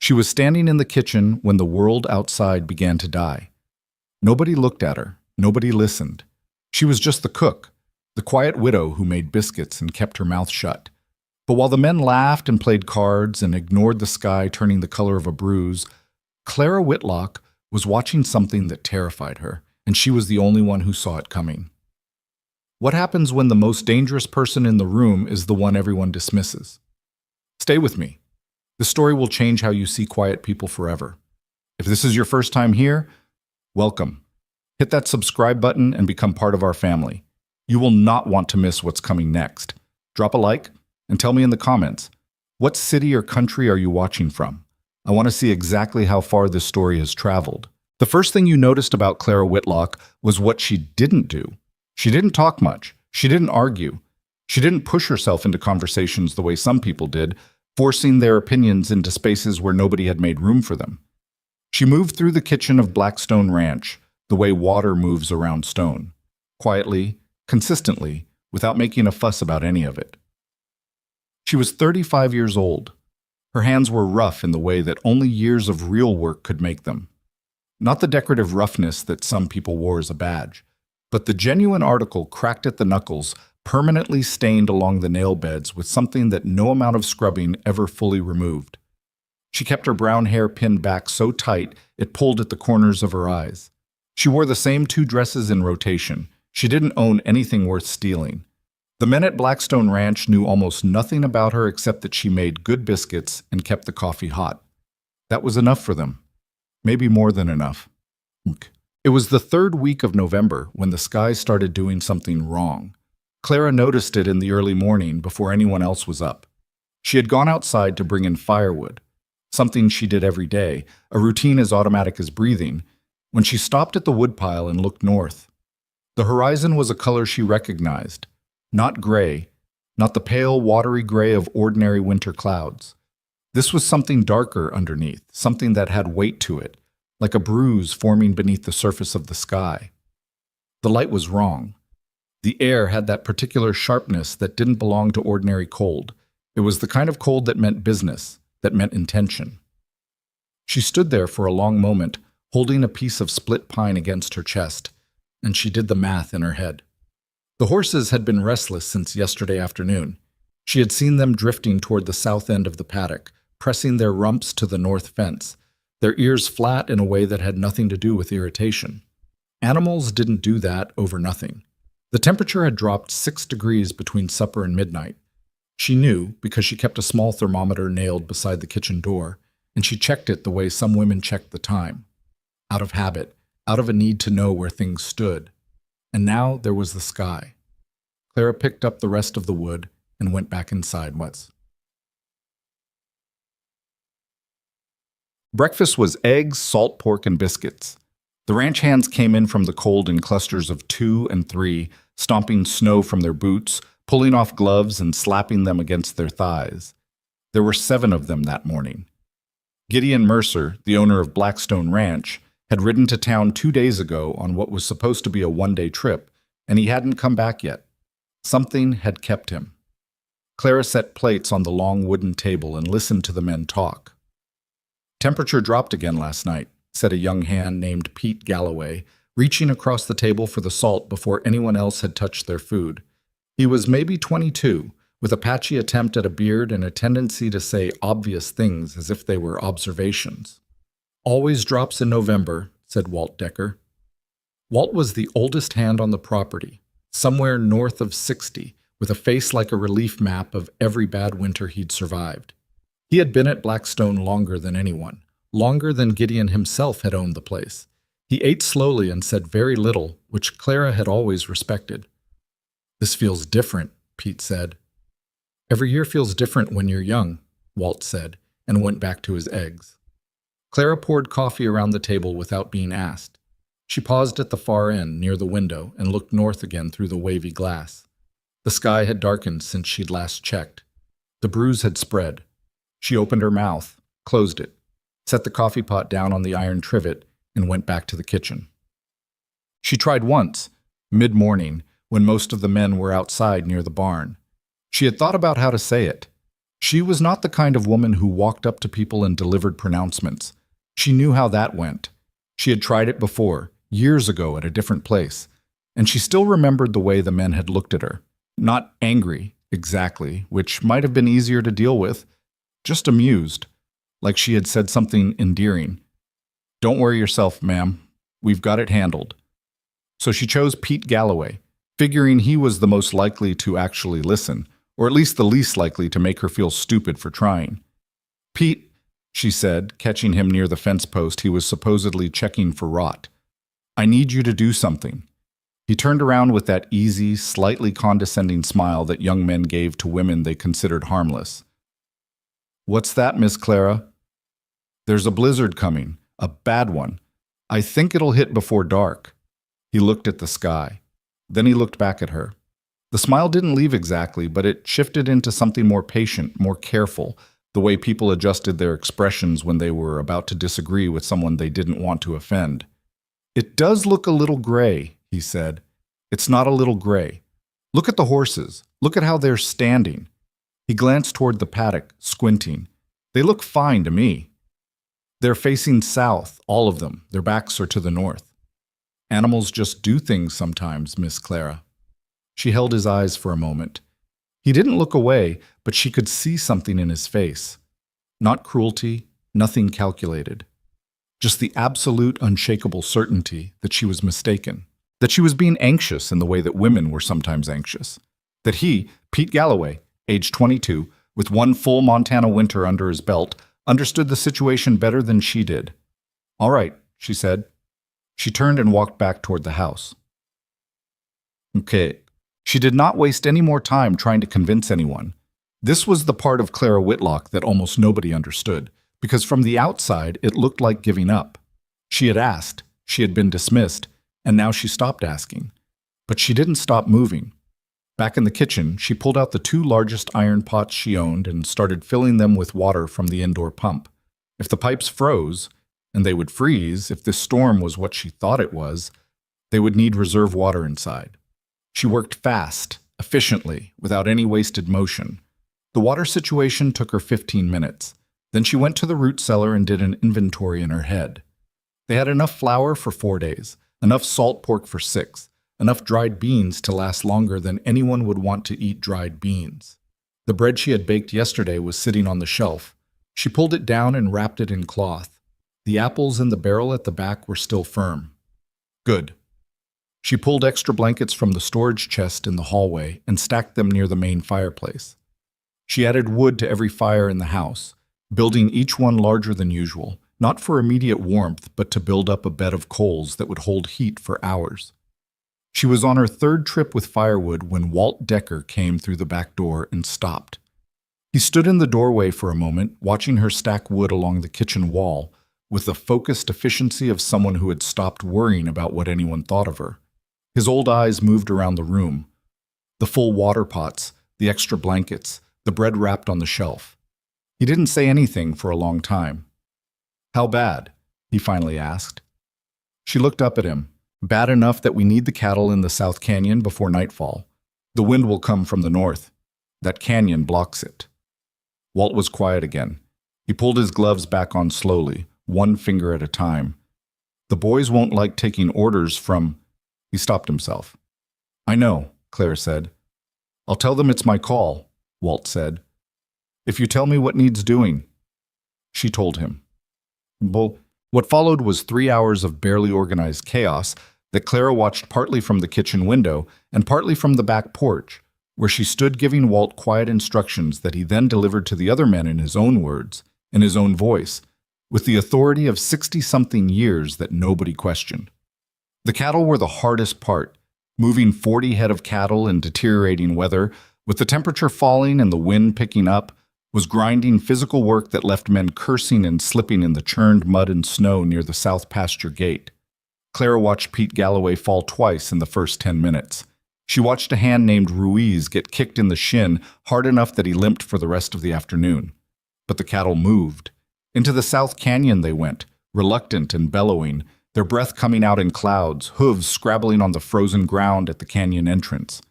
She was standing in the kitchen when the world outside began to die. Nobody looked at her. Nobody listened. She was just the cook, the quiet widow who made biscuits and kept her mouth shut. But while the men laughed and played cards and ignored the sky turning the color of a bruise, Clara Whitlock was watching something that terrified her, and she was the only one who saw it coming. What happens when the most dangerous person in the room is the one everyone dismisses? Stay with me. The story will change how you see quiet people forever. If this is your first time here, welcome. Hit that subscribe button and become part of our family. You will not want to miss what's coming next. Drop a like and tell me in the comments, what city or country are you watching from? I want to see exactly how far this story has traveled. The first thing you noticed about Clara Whitlock was what she didn't do. She didn't talk much. She didn't argue. She didn't push herself into conversations the way some people did, forcing their opinions into spaces where nobody had made room for them. She moved through the kitchen of Blackstone Ranch the way water moves around stone, quietly, consistently, without making a fuss about any of it. She was 35 years old. Her hands were rough in the way that only years of real work could make them. Not the decorative roughness that some people wore as a badge, but the genuine article cracked at the knuckles, permanently stained along the nail beds with something that no amount of scrubbing ever fully removed. She kept her brown hair pinned back so tight it pulled at the corners of her eyes. She wore the same 2 dresses in rotation. She didn't own anything worth stealing. The men at Blackstone Ranch knew almost nothing about her except that she made good biscuits and kept the coffee hot. That was enough for them. Maybe more than enough. It was the 3rd week of November when the sky started doing something wrong. Clara noticed it in the early morning before anyone else was up. She had gone outside to bring in firewood, something she did every day, a routine as automatic as breathing, when she stopped at the woodpile and looked north. The horizon was a color she recognized. Not gray, not the pale, watery gray of ordinary winter clouds. This was something darker underneath, something that had weight to it, like a bruise forming beneath the surface of the sky. The light was wrong. The air had that particular sharpness that didn't belong to ordinary cold. It was the kind of cold that meant business, that meant intention. She stood there for a long moment, holding a piece of split pine against her chest, and she did the math in her head. The horses had been restless since yesterday afternoon. She had seen them drifting toward the south end of the paddock, pressing their rumps to the north fence, their ears flat in a way that had nothing to do with irritation. Animals didn't do that over nothing. The temperature had dropped 6 degrees between supper and midnight. She knew because she kept a small thermometer nailed beside the kitchen door, and she checked it the way some women checked the time. Out of habit, out of a need to know where things stood. And now there was the sky. Clara picked up the rest of the wood and went back inside. Breakfast was eggs, salt pork, and biscuits. The ranch hands came in from the cold in clusters of 2 and 3, stomping snow from their boots, pulling off gloves and slapping them against their thighs. There were 7 of them that morning. Gideon Mercer, the owner of Blackstone Ranch, had ridden to town 2 days ago on what was supposed to be a 1-day trip, and he hadn't come back yet. Something had kept him. Clara set plates on the long wooden table and listened to the men talk. "Temperature dropped again last night," said a young hand named Pete Galloway, reaching across the table for the salt before anyone else had touched their food. He was maybe 22, with a patchy attempt at a beard and a tendency to say obvious things as if they were observations. "Always drops in November," said Walt Decker. Walt was the oldest hand on the property, somewhere north of 60, with a face like a relief map of every bad winter he'd survived. He had been at Blackstone longer than anyone, longer than Gideon himself had owned the place. He ate slowly and said very little, which Clara had always respected. "This feels different," Pete said. "Every year feels different when you're young," Walt said, and went back to his eggs. Clara poured coffee around the table without being asked. She paused at the far end, near the window, and looked north again through the wavy glass. The sky had darkened since she'd last checked. The bruise had spread. She opened her mouth, closed it, set the coffee pot down on the iron trivet, and went back to the kitchen. She tried once, mid-morning, when most of the men were outside near the barn. She had thought about how to say it. She was not the kind of woman who walked up to people and delivered pronouncements. She knew how that went. She had tried it before, years ago at a different place, and she still remembered the way the men had looked at her. Not angry, exactly, which might have been easier to deal with, just amused, like she had said something endearing. "Don't worry yourself, ma'am. We've got it handled." So she chose Pete Galloway, figuring he was the most likely to actually listen, or at least the least likely to make her feel stupid for trying. "Pete," she said, catching him near the fence post he was supposedly checking for rot, "I need you to do something." He turned around with that easy, slightly condescending smile that young men gave to women they considered harmless. "What's that, Miss Clara?" "There's a blizzard coming, a bad one. I think it'll hit before dark." He looked at the sky. Then he looked back at her. The smile didn't leave exactly, but it shifted into something more patient, more careful, the way people adjusted their expressions when they were about to disagree with someone they didn't want to offend. "It does look a little gray," he said. "It's not a little gray. Look at the horses. Look at how they're standing." He glanced toward the paddock, squinting. "They look fine to me. They're facing south, all of them. Their backs are to the north. Animals just do things sometimes, Miss Clara." She held his eyes for a moment. He didn't look away, but she could see something in his face. Not cruelty, nothing calculated. Just the absolute, unshakable certainty that she was mistaken. That she was being anxious in the way that women were sometimes anxious. That he, Pete Galloway, age 22, with one full Montana winter under his belt, understood the situation better than she did. "All right," she said. She turned and walked back toward the house. Okay. She did not waste any more time trying to convince anyone. This was the part of Clara Whitlock that almost nobody understood, because from the outside it looked like giving up. She had asked, she had been dismissed, and now she stopped asking. But she didn't stop moving. Back in the kitchen, she pulled out the 2 largest iron pots she owned and started filling them with water from the indoor pump. If the pipes froze, and they would freeze if this storm was what she thought it was, they would need reserve water inside. She worked fast, efficiently, without any wasted motion. The water situation took her 15 minutes. Then she went to the root cellar and did an inventory in her head. They had enough flour for 4 days, enough salt pork for 6, enough dried beans to last longer than anyone would want to eat dried beans. The bread she had baked yesterday was sitting on the shelf. She pulled it down and wrapped it in cloth. The apples in the barrel at the back were still firm. Good. She pulled extra blankets from the storage chest in the hallway and stacked them near the main fireplace. She added wood to every fire in the house, building each one larger than usual, not for immediate warmth, but to build up a bed of coals that would hold heat for hours. She was on her 3rd trip with firewood when Walt Decker came through the back door and stopped. He stood in the doorway for a moment, watching her stack wood along the kitchen wall, with the focused efficiency of someone who had stopped worrying about what anyone thought of her. His old eyes moved around the room. The full water pots, the extra blankets, the bread wrapped on the shelf. He didn't say anything for a long time. "How bad?" he finally asked. She looked up at him. "Bad enough that we need the cattle in the South Canyon before nightfall. The wind will come from the north. That canyon blocks it." Walt was quiet again. He pulled his gloves back on slowly, one finger at a time. "The boys won't like taking orders from—" He stopped himself. "I know," Claire said. "I'll tell them it's my call," Walt said. "If you tell me what needs doing." She told him. What followed was 3 hours of barely organized chaos that Clara watched partly from the kitchen window and partly from the back porch, where she stood giving Walt quiet instructions that he then delivered to the other men in his own words, in his own voice, with the authority of 60-something years that nobody questioned. The cattle were the hardest part, moving 40 head of cattle in deteriorating weather, with the temperature falling and the wind picking up, was grinding physical work that left men cursing and slipping in the churned mud and snow near the south pasture gate. Clara watched Pete Galloway fall twice in the first 10 minutes. She watched a hand named Ruiz get kicked in the shin hard enough that he limped for the rest of the afternoon. But the cattle moved. Into the South Canyon they went, reluctant and bellowing, their breath coming out in clouds, hooves scrabbling on the frozen ground at the canyon entrance.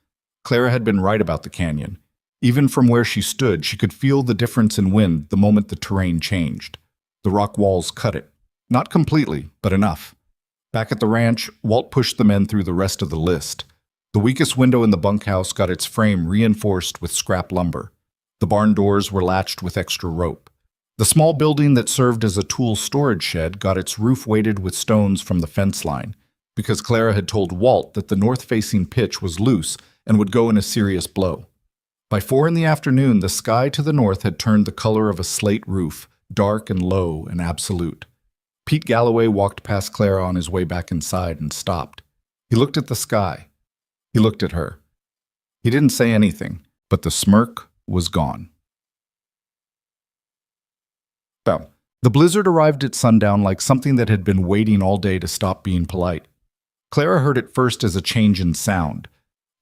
Clara had been right about the canyon. Even from where she stood, she could feel the difference in wind the moment the terrain changed. The rock walls cut it. Not completely, but enough. Back at the ranch, Walt pushed the men through the rest of the list. The weakest window in the bunkhouse got its frame reinforced with scrap lumber. The barn doors were latched with extra rope. The small building that served as a tool storage shed got its roof weighted with stones from the fence line, because Clara had told Walt that the north-facing pitch was loose and would go in a serious blow. By 4 in the afternoon, the sky to the north had turned the color of a slate roof, dark and low and absolute. Pete Galloway walked past Clara on his way back inside and stopped. He looked at the sky. He looked at her. He didn't say anything, but the smirk was gone. The blizzard arrived at sundown like something that had been waiting all day to stop being polite. Clara heard it first as a change in sound.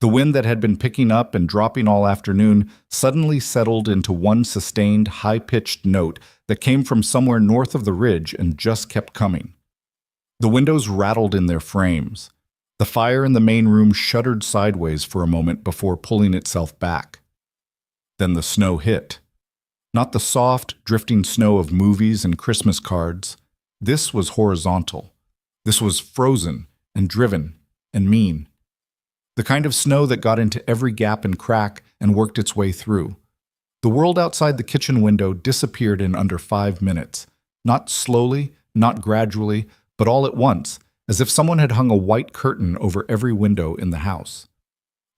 The wind that had been picking up and dropping all afternoon suddenly settled into one sustained, high-pitched note that came from somewhere north of the ridge and just kept coming. The windows rattled in their frames. The fire in the main room shuddered sideways for a moment before pulling itself back. Then the snow hit. Not the soft, drifting snow of movies and Christmas cards. This was horizontal. This was frozen and driven and mean. The kind of snow that got into every gap and crack and worked its way through. The world outside the kitchen window disappeared in under 5 minutes. Not slowly, not gradually, but all at once, as if someone had hung a white curtain over every window in the house.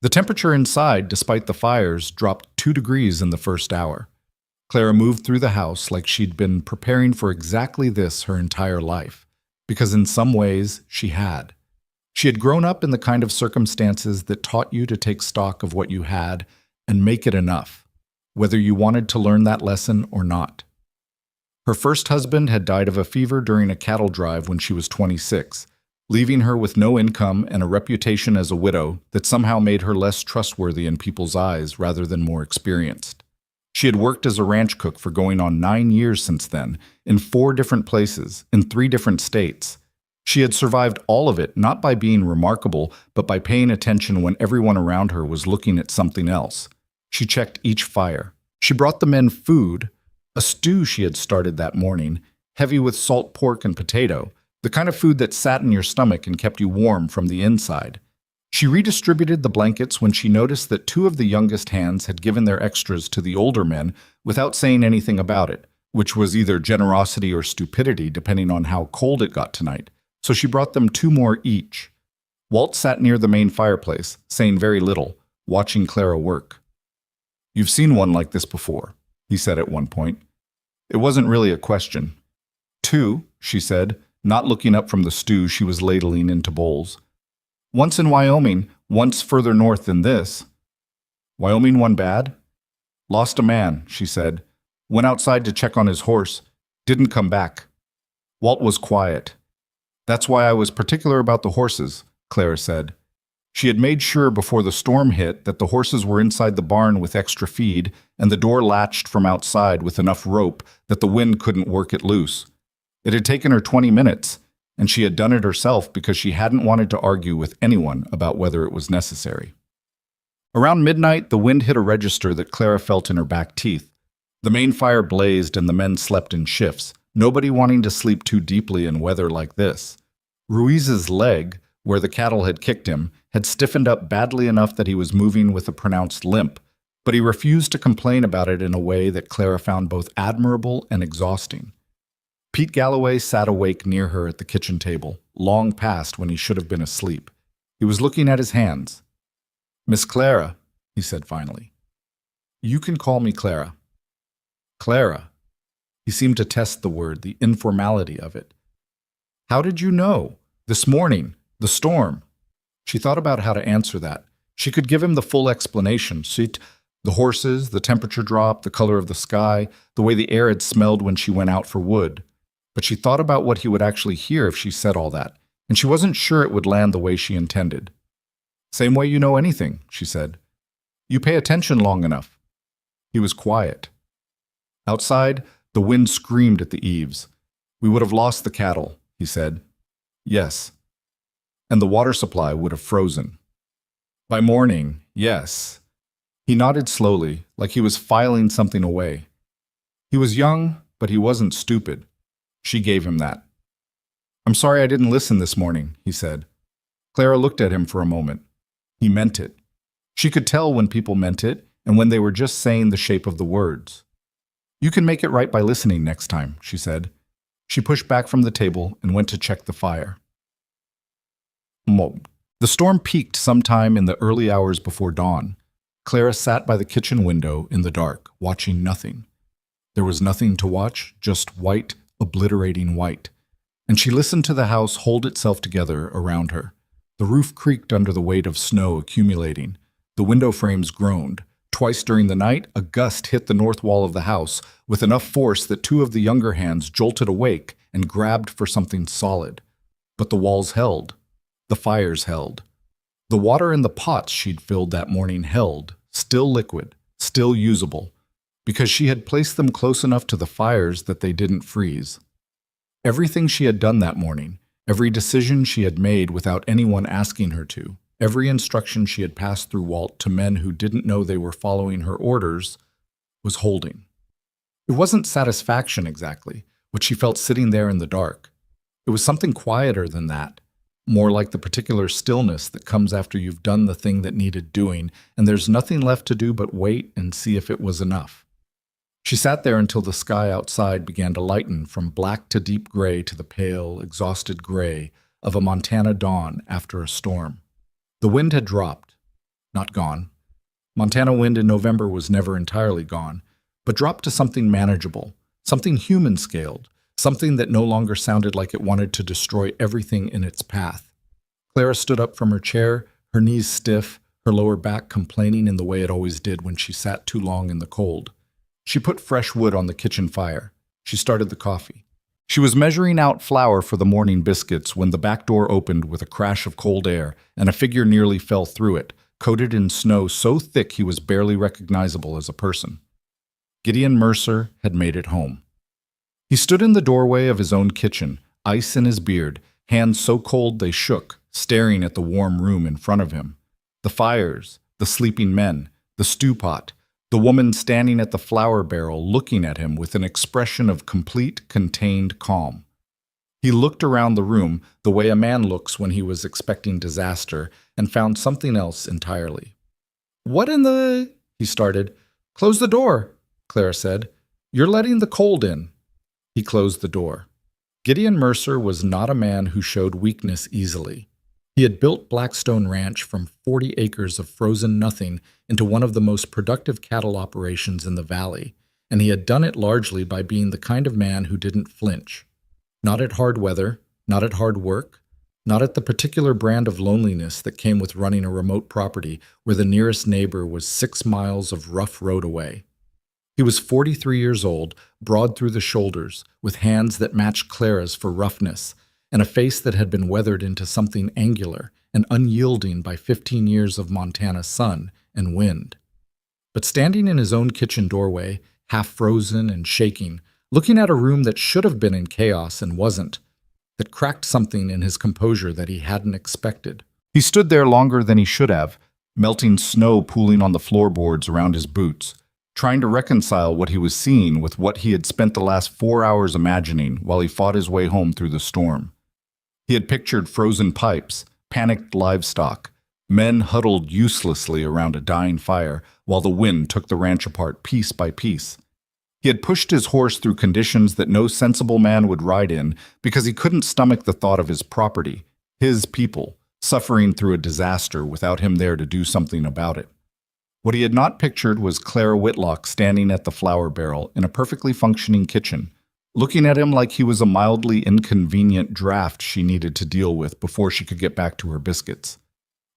The temperature inside, despite the fires, dropped 2 degrees in the first hour. Clara moved through the house like she'd been preparing for exactly this her entire life, because in some ways she had. She had grown up in the kind of circumstances that taught you to take stock of what you had and make it enough, whether you wanted to learn that lesson or not. Her first husband had died of a fever during a cattle drive when she was 26, leaving her with no income and a reputation as a widow that somehow made her less trustworthy in people's eyes rather than more experienced. She had worked as a ranch cook for going on 9 years since then, in 4 different places, in 3 different states. She had survived all of it not by being remarkable, but by paying attention when everyone around her was looking at something else. She checked each fire. She brought the men food, a stew she had started that morning, heavy with salt pork and potato, the kind of food that sat in your stomach and kept you warm from the inside. She redistributed the blankets when she noticed that 2 of the youngest hands had given their extras to the older men without saying anything about it, which was either generosity or stupidity depending on how cold it got tonight. So she brought them 2 more each. Walt sat near the main fireplace, saying very little, watching Clara work. "You've seen one like this before," he said at one point. It wasn't really a question. "2," she said, not looking up from the stew she was ladling into bowls. "Once in Wyoming, once further north than this." "Wyoming one bad?" "Lost a man," she said. "Went outside to check on his horse. Didn't come back." Walt was quiet. "That's why I was particular about the horses," Clara said. She had made sure before the storm hit that the horses were inside the barn with extra feed and the door latched from outside with enough rope that the wind couldn't work it loose. It had taken her 20 minutes, and she had done it herself because she hadn't wanted to argue with anyone about whether it was necessary. Around midnight, the wind hit a register that Clara felt in her back teeth. The main fire blazed and the men slept in shifts, nobody wanting to sleep too deeply in weather like this. Ruiz's leg, where the cattle had kicked him, had stiffened up badly enough that he was moving with a pronounced limp, but he refused to complain about it in a way that Clara found both admirable and exhausting. Pete Galloway sat awake near her at the kitchen table, long past when he should have been asleep. He was looking at his hands. "Miss Clara," he said finally. "You can call me Clara." "Clara." He seemed to test the word, the informality of it. "How did you know? This morning, the storm." She thought about how to answer that. She could give him the full explanation. The horses, the temperature drop, the color of the sky, the way the air had smelled when she went out for wood. But she thought about what he would actually hear if she said all that, and she wasn't sure it would land the way she intended. "Same way you know anything," she said. "You pay attention long enough." He was quiet. Outside, the wind screamed at the eaves. "We would have lost the cattle," he said. "Yes." "And the water supply would have frozen." "By morning, yes." He nodded slowly, like he was filing something away. He was young, but he wasn't stupid. She gave him that. "I'm sorry I didn't listen this morning," he said. Clara looked at him for a moment. He meant it. She could tell when people meant it and when they were just saying the shape of the words. "You can make it right by listening next time," she said. She pushed back from the table and went to check the fire. The storm peaked sometime in the early hours before dawn. Clara sat by the kitchen window in the dark, watching nothing. There was nothing to watch, just white, obliterating white. And she listened to the house hold itself together around her. The roof creaked under the weight of snow accumulating. The window frames groaned. Twice during the night, a gust hit the north wall of the house with enough force that two of the younger hands jolted awake and grabbed for something solid. But the walls held. The fires held. The water in the pots she'd filled that morning held, still liquid, still usable, because she had placed them close enough to the fires that they didn't freeze. Everything she had done that morning, every decision she had made without anyone asking her to, every instruction she had passed through Walt to men who didn't know they were following her orders, was holding. It wasn't satisfaction exactly, what she felt sitting there in the dark. It was something quieter than that, more like the particular stillness that comes after you've done the thing that needed doing, and there's nothing left to do but wait and see if it was enough. She sat there until the sky outside began to lighten from black to deep gray to the pale, exhausted gray of a Montana dawn after a storm. The wind had dropped, not gone. Montana wind in November was never entirely gone, but dropped to something manageable, something human-scaled, something that no longer sounded like it wanted to destroy everything in its path. Clara stood up from her chair, her knees stiff, her lower back complaining in the way it always did when she sat too long in the cold. She put fresh wood on the kitchen fire. She started the coffee. She was measuring out flour for the morning biscuits when the back door opened with a crash of cold air, and a figure nearly fell through it, coated in snow so thick he was barely recognizable as a person. Gideon Mercer had made it home. He stood in the doorway of his own kitchen, ice in his beard, hands so cold they shook, staring at the warm room in front of him. The fires, the sleeping men, the stew pot, the woman standing at the flour barrel looking at him with an expression of complete, contained calm. He looked around the room the way a man looks when he was expecting disaster, and found something else entirely. "What in the—" he started. "Close the door," Clara said. "You're letting the cold in." He closed the door. Gideon Mercer was not a man who showed weakness easily. He had built Blackstone Ranch from 40 acres of frozen nothing into one of the most productive cattle operations in the valley, and he had done it largely by being the kind of man who didn't flinch. Not at hard weather, not at hard work, not at the particular brand of loneliness that came with running a remote property where the nearest neighbor was 6 miles of rough road away. He was 43 years old, broad through the shoulders, with hands that matched Clara's for roughness, and a face that had been weathered into something angular and unyielding by 15 years of Montana sun and wind. But standing in his own kitchen doorway, half frozen and shaking, looking at a room that should have been in chaos and wasn't, that cracked something in his composure that he hadn't expected. He stood there longer than he should have, melting snow pooling on the floorboards around his boots, trying to reconcile what he was seeing with what he had spent the last 4 hours imagining while he fought his way home through the storm. He had pictured frozen pipes, panicked livestock, men huddled uselessly around a dying fire while the wind took the ranch apart piece by piece. He had pushed his horse through conditions that no sensible man would ride in because he couldn't stomach the thought of his property, his people, suffering through a disaster without him there to do something about it. What he had not pictured was Clara Whitlock standing at the flour barrel in a perfectly functioning kitchen, looking at him like he was a mildly inconvenient draft she needed to deal with before she could get back to her biscuits.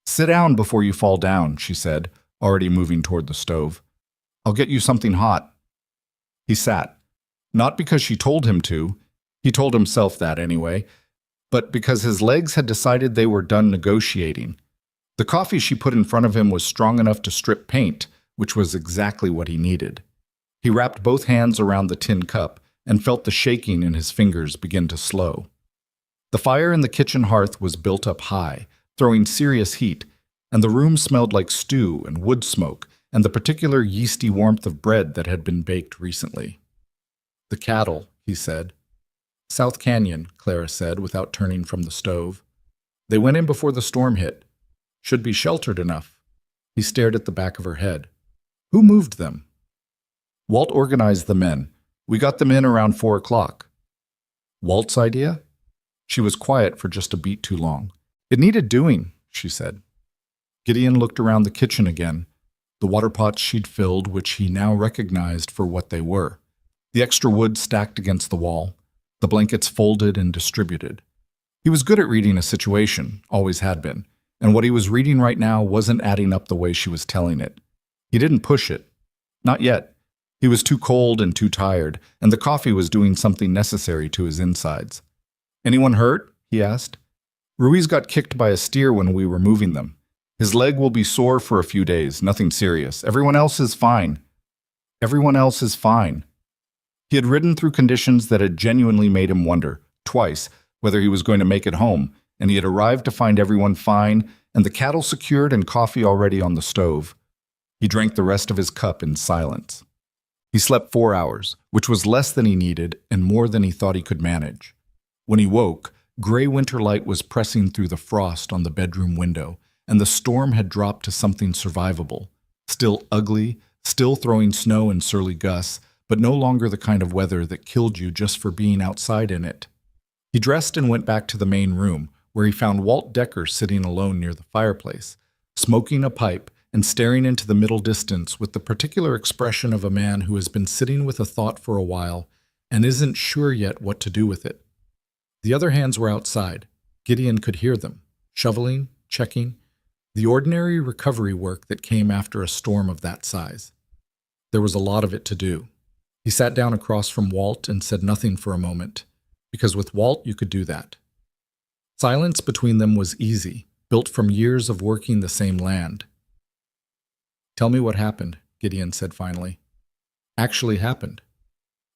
"Sit down before you fall down," she said, already moving toward the stove. "I'll get you something hot." He sat, not because she told him to, he told himself that anyway, but because his legs had decided they were done negotiating. The coffee she put in front of him was strong enough to strip paint, which was exactly what he needed. He wrapped both hands around the tin cup and felt the shaking in his fingers begin to slow. The fire in the kitchen hearth was built up high, throwing serious heat, and the room smelled like stew and wood smoke and the particular yeasty warmth of bread that had been baked recently. "The cattle," he said. "South Canyon," Clara said without turning from the stove. "They went in before the storm hit. Should be sheltered enough." He stared at the back of her head. "Who moved them?" "Walt organized the men. We got them in around 4 o'clock. "Walt's idea?" She was quiet for just a beat too long. "It needed doing," she said. Gideon looked around the kitchen again, the water pots she'd filled, which he now recognized for what they were. The extra wood stacked against the wall, the blankets folded and distributed. He was good at reading a situation, always had been, and what he was reading right now wasn't adding up the way she was telling it. He didn't push it. Not yet. He was too cold and too tired, and the coffee was doing something necessary to his insides. "Anyone hurt?" he asked. "Ruiz got kicked by a steer when we were moving them. His leg will be sore for a few days, nothing serious. Everyone else is fine." Everyone else is fine. He had ridden through conditions that had genuinely made him wonder, twice, whether he was going to make it home, and he had arrived to find everyone fine and the cattle secured and coffee already on the stove. He drank the rest of his cup in silence. He slept 4 hours, which was less than he needed and more than he thought he could manage. When he woke, gray winter light was pressing through the frost on the bedroom window, and the storm had dropped to something survivable. Still ugly, still throwing snow and surly gusts, but no longer the kind of weather that killed you just for being outside in it. He dressed and went back to the main room, where he found Walt Decker sitting alone near the fireplace, smoking a pipe and staring into the middle distance with the particular expression of a man who has been sitting with a thought for a while and isn't sure yet what to do with it. The other hands were outside. Gideon could hear them, shoveling, checking, the ordinary recovery work that came after a storm of that size. There was a lot of it to do. He sat down across from Walt and said nothing for a moment, because with Walt you could do that. Silence between them was easy, built from years of working the same land. "Tell me what happened," Gideon said finally. "Actually happened."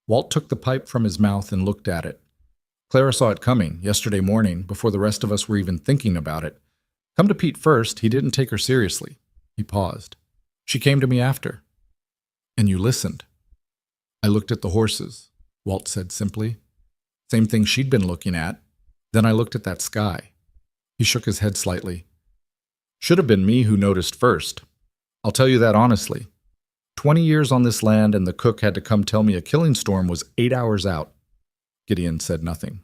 Walt took the pipe from his mouth and looked at it. "Clara saw it coming yesterday morning, before the rest of us were even thinking about it. Come to Pete first, he didn't take her seriously." He paused. "She came to me after." "And you listened." "I looked at the horses," Walt said simply. "Same thing she'd been looking at. Then I looked at that sky." He shook his head slightly. "Should have been me who noticed first. I'll tell you that honestly. 20 years on this land and the cook had to come tell me a killing storm was 8 hours out." Gideon said nothing.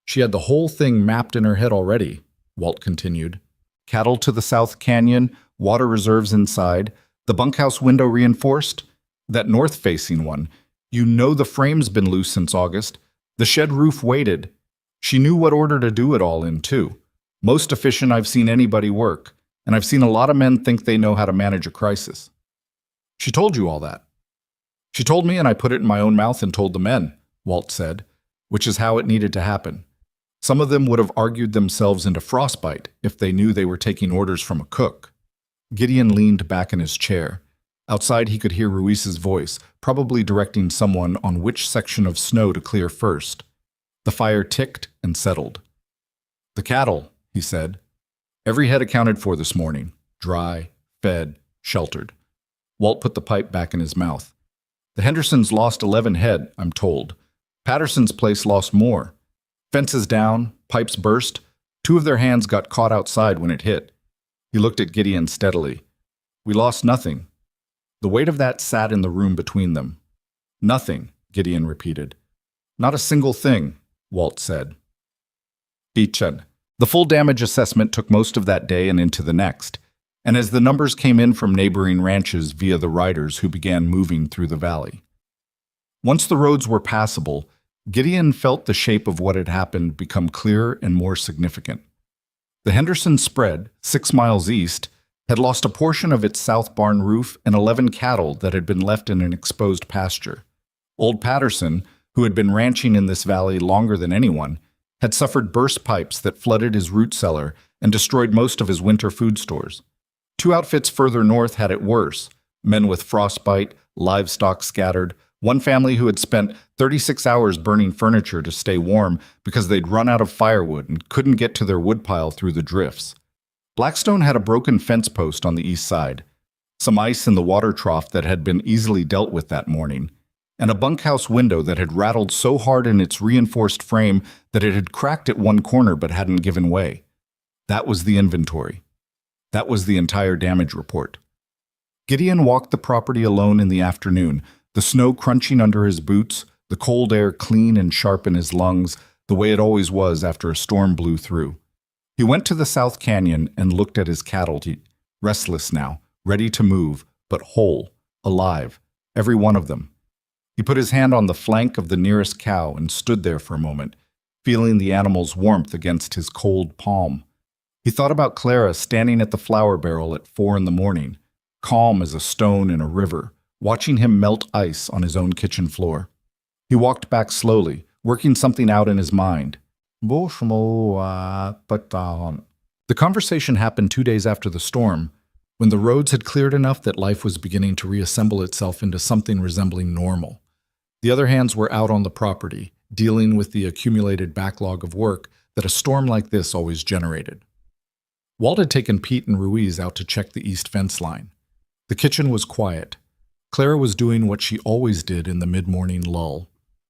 "She had the whole thing mapped in her head already," Walt continued. "Cattle to the South Canyon, water reserves inside, the bunkhouse window reinforced, that north-facing one. You know the frame's been loose since August. The shed roof weighted. She knew what order to do it all in, too. Most efficient I've seen anybody work, and I've seen a lot of men think they know how to manage a crisis." "She told you all that?" "She told me and I put it in my own mouth and told the men," Walt said, "which is how it needed to happen. Some of them would have argued themselves into frostbite if they knew they were taking orders from a cook." Gideon leaned back in his chair. Outside he could hear Ruiz's voice, probably directing someone on which section of snow to clear first. The fire ticked and settled. "The cattle," he said. "Every head accounted for this morning. Dry, fed, sheltered." Walt put the pipe back in his mouth. "The Hendersons lost 11 head, I'm told. Patterson's place lost more. Fences down, pipes burst. 2 of their hands got caught outside when it hit." He looked at Gideon steadily. "We lost nothing." The weight of that sat in the room between them. "Nothing," Gideon repeated. "Not a single thing," Walt said. "Fictional." The full damage assessment took most of that day and into the next, and as the numbers came in from neighboring ranches via the riders who began moving through the valley. Once the roads were passable, Gideon felt the shape of what had happened become clearer and more significant. The Henderson spread, 6 miles east, had lost a portion of its south barn roof and 11 cattle that had been left in an exposed pasture. Old Patterson, who had been ranching in this valley longer than anyone, had suffered burst pipes that flooded his root cellar and destroyed most of his winter food stores. 2 outfits further north had it worse, men with frostbite, livestock scattered, one family who had spent 36 hours burning furniture to stay warm because they'd run out of firewood and couldn't get to their woodpile through the drifts. Blackstone had a broken fence post on the east side. some ice in the water trough that had been easily dealt with that morning, and a bunkhouse window that had rattled so hard in its reinforced frame that it had cracked at one corner but hadn't given way. That was the inventory. That was the entire damage report. Gideon walked the property alone in the afternoon, the snow crunching under his boots, the cold air clean and sharp in his lungs, the way it always was after a storm blew through. He went to the South Canyon and looked at his cattle, restless now, ready to move, but whole, alive, every one of them. He put his hand on the flank of the nearest cow and stood there for a moment, feeling the animal's warmth against his cold palm. He thought about Clara standing at the flour barrel at 4 a.m, calm as a stone in a river, watching him melt ice on his own kitchen floor. He walked back slowly, working something out in his mind. The conversation happened 2 days after the storm, when the roads had cleared enough that life was beginning to reassemble itself into something resembling normal. The other hands were out on the property, dealing with the accumulated backlog of work that a storm like this always generated. Walt had taken Pete and Ruiz out to check the east fence line. The kitchen was quiet. Clara was doing what she always did in the mid-morning lull,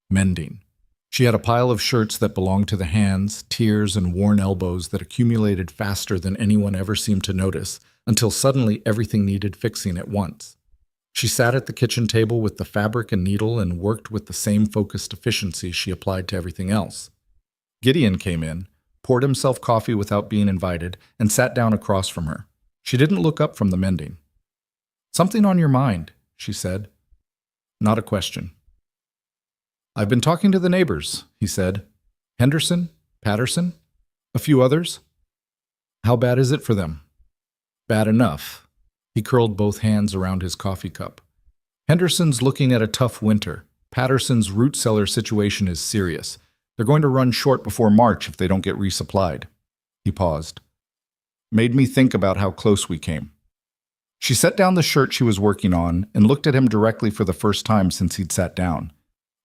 mending. She had a pile of shirts that belonged to the hands, tears, and worn elbows that accumulated faster than anyone ever seemed to notice, until suddenly everything needed fixing at once. She sat at the kitchen table with the fabric and needle and worked with the same focused efficiency she applied to everything else. Gideon came in, poured himself coffee without being invited, and sat down across from her. She didn't look up from the mending. "Something on your mind," she said. Not a question. "I've been talking to the neighbors," he said. "Henderson, Patterson, a few others. How bad is it for them?" "Bad enough." He curled both hands around his coffee cup. "Henderson's looking at a tough winter. Patterson's root cellar situation is serious. They're going to run short before March if they don't get resupplied." He paused. "Made me think about how close we came." She set down the shirt she was working on and looked at him directly for the first time since he'd sat down.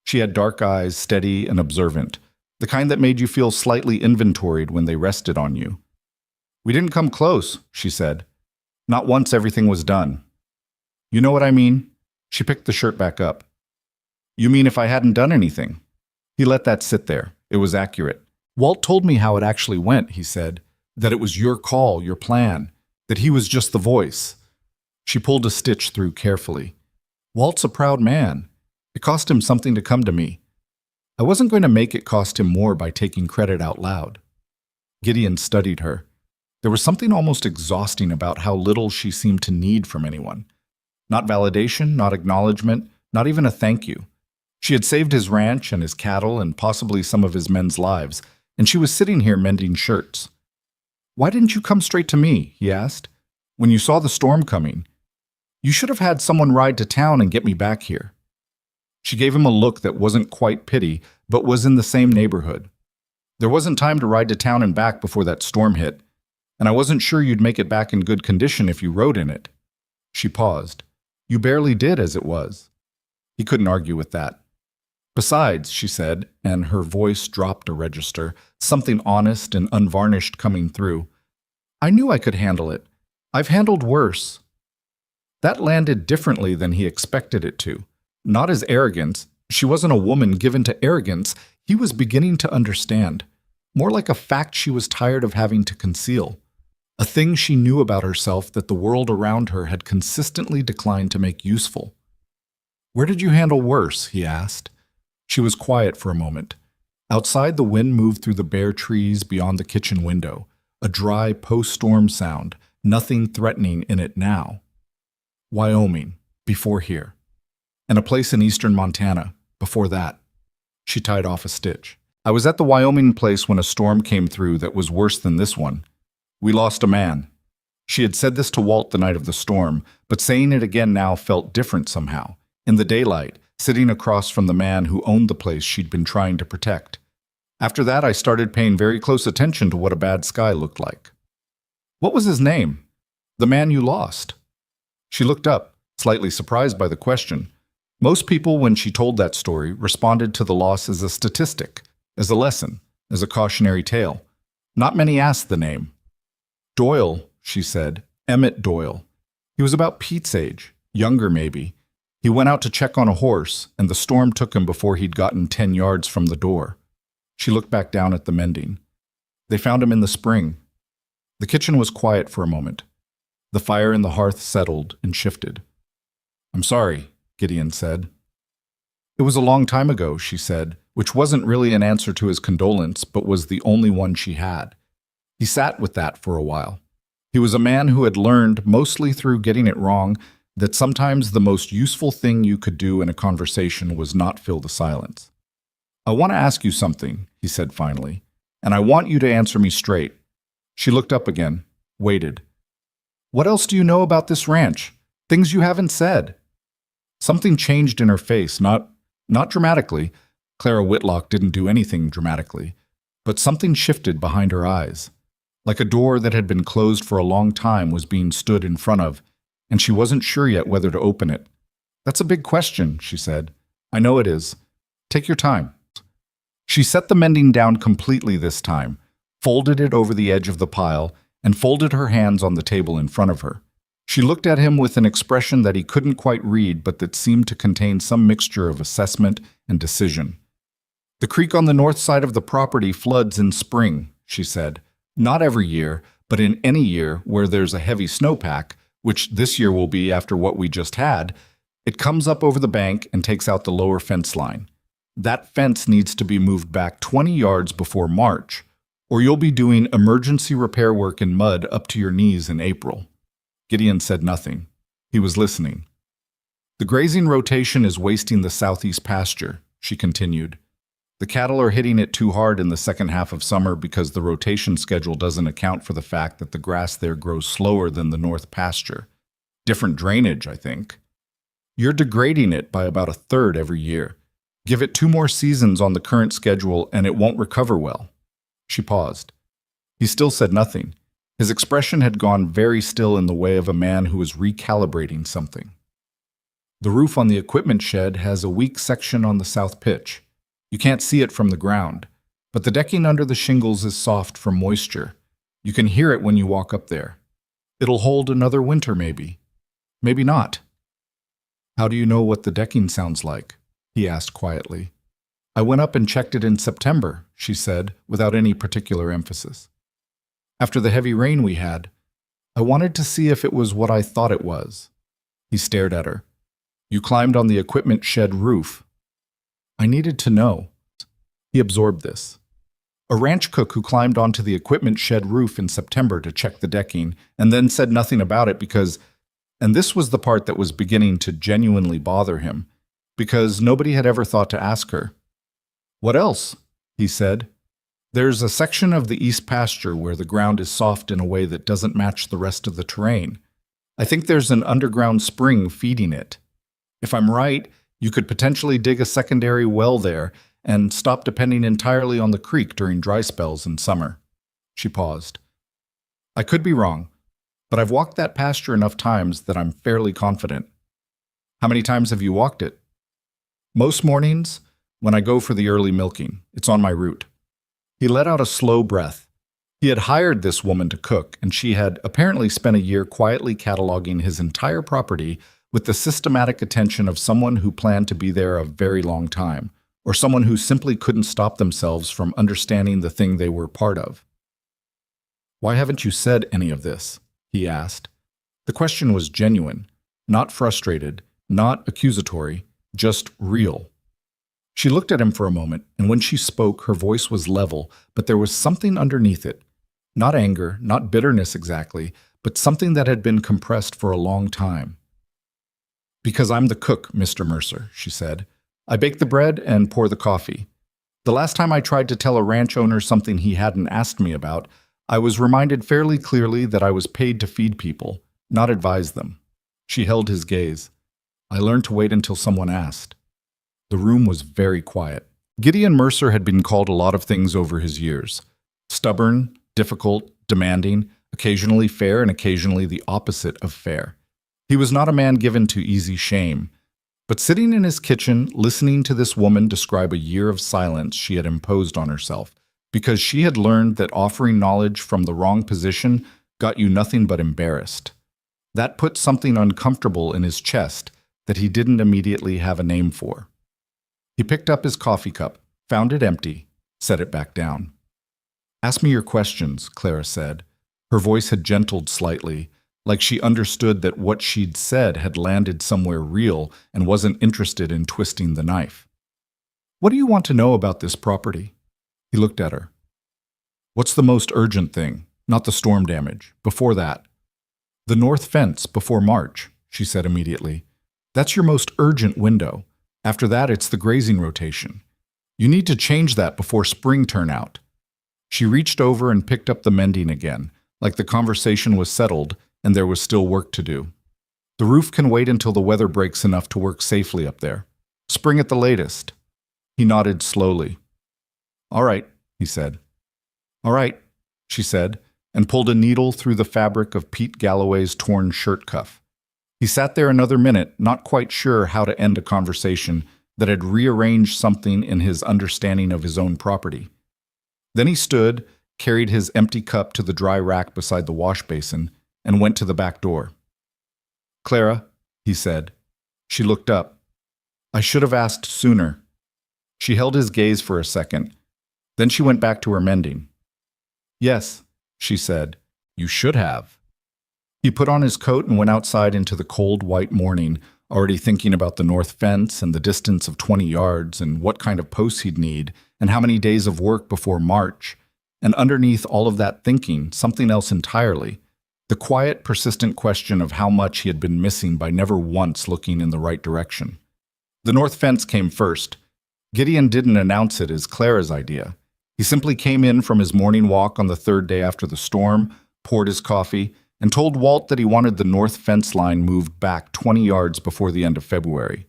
She had dark eyes, steady and observant, the kind that made you feel slightly inventoried when they rested on you. "We didn't come close," she said. "Not once everything was done." "You know what I mean?" She picked the shirt back up. "You mean if I hadn't done anything?" He let that sit there. It was accurate. "Walt told me how it actually went," he said. "That it was your call, your plan. That he was just the voice." She pulled a stitch through carefully. "Walt's a proud man. It cost him something to come to me. I wasn't going to make it cost him more by taking credit out loud." Gideon studied her. There was something almost exhausting about how little she seemed to need from anyone. Not validation, not acknowledgement, not even a thank you. She had saved his ranch and his cattle and possibly some of his men's lives, and she was sitting here mending shirts. "Why didn't you come straight to me?" he asked. "When you saw the storm coming. You should have had someone ride to town and get me back here." She gave him a look that wasn't quite pity, but was in the same neighborhood. "There wasn't time to ride to town and back before that storm hit, and I wasn't sure you'd make it back in good condition if you rode in it." She paused. "You barely did as it was." He couldn't argue with that. "Besides," she said, and her voice dropped a register, something honest and unvarnished coming through, "I knew I could handle it. I've handled worse." That landed differently than he expected it to. Not as arrogance. She wasn't a woman given to arrogance. He was beginning to understand. More like a fact she was tired of having to conceal. A thing she knew about herself that the world around her had consistently declined to make useful. "Where did you handle worse?" he asked. She was quiet for a moment. Outside, the wind moved through the bare trees beyond the kitchen window, a dry post-storm sound, nothing threatening in it now. "Wyoming, before here. And a place in eastern Montana, before that." She tied off a stitch. "I was at the Wyoming place when a storm came through that was worse than this one. We lost a man." She had said this to Walt the night of the storm, but saying it again now felt different somehow. In the daylight, sitting across from the man who owned the place she'd been trying to protect. "After that, I started paying very close attention to what a bad sky looked like." "What was his name? The man you lost?" She looked up, slightly surprised by the question. Most people, when she told that story, responded to the loss as a statistic, as a lesson, as a cautionary tale. Not many asked the name. "Doyle," she said. "Emmett Doyle. He was about Pete's age, younger maybe. He went out to check on a horse, and the storm took him before he'd gotten 10 yards from the door. She looked back down at the mending. They found him in the spring. The kitchen was quiet for a moment. The fire in the hearth settled and shifted. "I'm sorry," Gideon said. "It was a long time ago," she said, which wasn't really an answer to his condolence, but was the only one she had. He sat with that for a while. He was a man who had learned, mostly through getting it wrong, that sometimes the most useful thing you could do in a conversation was not fill the silence. "I want to ask you something," he said finally, "and I want you to answer me straight." She looked up again, waited. "What else do you know about this ranch? Things you haven't said." Something changed in her face, not dramatically. Clara Whitlock didn't do anything dramatically, but something shifted behind her eyes. Like a door that had been closed for a long time was being stood in front of, and she wasn't sure yet whether to open it. "That's a big question," she said. "I know it is. Take your time." She set the mending down completely this time, folded it over the edge of the pile, and folded her hands on the table in front of her. She looked at him with an expression that he couldn't quite read, but that seemed to contain some mixture of assessment and decision. "The creek on the north side of the property floods in spring," she said. "Not every year, but in any year where there's a heavy snowpack, which this year will be after what we just had, it comes up over the bank and takes out the lower fence line. That fence needs to be moved back 20 yards before March, or you'll be doing emergency repair work in mud up to your knees in April." Gideon said nothing. He was listening. "The grazing rotation is wasting the southeast pasture," she continued. "The cattle are hitting it too hard in the second half of summer because the rotation schedule doesn't account for the fact that the grass there grows slower than the north pasture. Different drainage, I think. You're degrading it by about a third every year. Give it 2 more seasons on the current schedule and it won't recover well." She paused. He still said nothing. His expression had gone very still in the way of a man who was recalibrating something. "The roof on the equipment shed has a weak section on the south pitch. You can't see it from the ground, but the decking under the shingles is soft from moisture. You can hear it when you walk up there. It'll hold another winter maybe. Maybe not." "How do you know what the decking sounds like?" he asked quietly. "I went up and checked it in September," she said, without any particular emphasis. "After the heavy rain we had. I wanted to see if it was what I thought it was." He stared at her. "You climbed on the equipment shed roof." "I needed to know." He absorbed this. A ranch cook who climbed onto the equipment shed roof in September to check the decking and then said nothing about it because, and this was the part that was beginning to genuinely bother him, because nobody had ever thought to ask her. "What else?" he said. "There's a section of the east pasture where the ground is soft in a way that doesn't match the rest of the terrain. I think there's an underground spring feeding it. If I'm right, you could potentially dig a secondary well there and stop depending entirely on the creek during dry spells in summer." She paused. "I could be wrong, but I've walked that pasture enough times that I'm fairly confident." "How many times have you walked it?" "Most mornings, when I go for the early milking. It's on my route." He let out a slow breath. He had hired this woman to cook, and she had apparently spent a year quietly cataloging his entire property with the systematic attention of someone who planned to be there a very long time, or someone who simply couldn't stop themselves from understanding the thing they were part of. "Why haven't you said any of this?" he asked. The question was genuine, not frustrated, not accusatory, just real. She looked at him for a moment, and when she spoke, her voice was level, but there was something underneath it. Not anger, not bitterness exactly, but something that had been compressed for a long time. "Because I'm the cook, Mr. Mercer," she said. "I bake the bread and pour the coffee. The last time I tried to tell a ranch owner something he hadn't asked me about, I was reminded fairly clearly that I was paid to feed people, not advise them." She held his gaze. "I learned to wait until someone asked." The room was very quiet. Gideon Mercer had been called a lot of things over his years. Stubborn, difficult, demanding, occasionally fair and occasionally the opposite of fair. He was not a man given to easy shame. But sitting in his kitchen, listening to this woman describe a year of silence she had imposed on herself, because she had learned that offering knowledge from the wrong position got you nothing but embarrassed. That put something uncomfortable in his chest that he didn't immediately have a name for. He picked up his coffee cup, found it empty, set it back down. "Ask me your questions," Clara said. Her voice had gentled slightly, like she understood that what she'd said had landed somewhere real and wasn't interested in twisting the knife. "What do you want to know about this property?" He looked at her. "What's the most urgent thing? Not the storm damage. Before that." "The north fence before March," she said immediately. "That's your most urgent window. After that, it's the grazing rotation. You need to change that before spring turnout." She reached over and picked up the mending again, like the conversation was settled and there was still work to do. "The roof can wait until the weather breaks enough to work safely up there. Spring at the latest." He nodded slowly. "All right," he said. "All right," she said, and pulled a needle through the fabric of Pete Galloway's torn shirt cuff. He sat there another minute, not quite sure how to end a conversation that had rearranged something in his understanding of his own property. Then he stood, carried his empty cup to the dry rack beside the wash basin, and went to the back door. "Clara," he said. She looked up. "I should have asked sooner." She held his gaze for a second. Then she went back to her mending. "Yes," she said, "you should have." He put on his coat and went outside into the cold white morning, already thinking about the north fence and the distance of 20 yards and what kind of posts he'd need and how many days of work before March. And underneath all of that thinking, something else entirely. The quiet, persistent question of how much he had been missing by never once looking in the right direction. The north fence came first. Gideon didn't announce it as Clara's idea. He simply came in from his morning walk on the third day after the storm, poured his coffee, and told Walt that he wanted the north fence line moved back 20 yards before the end of February.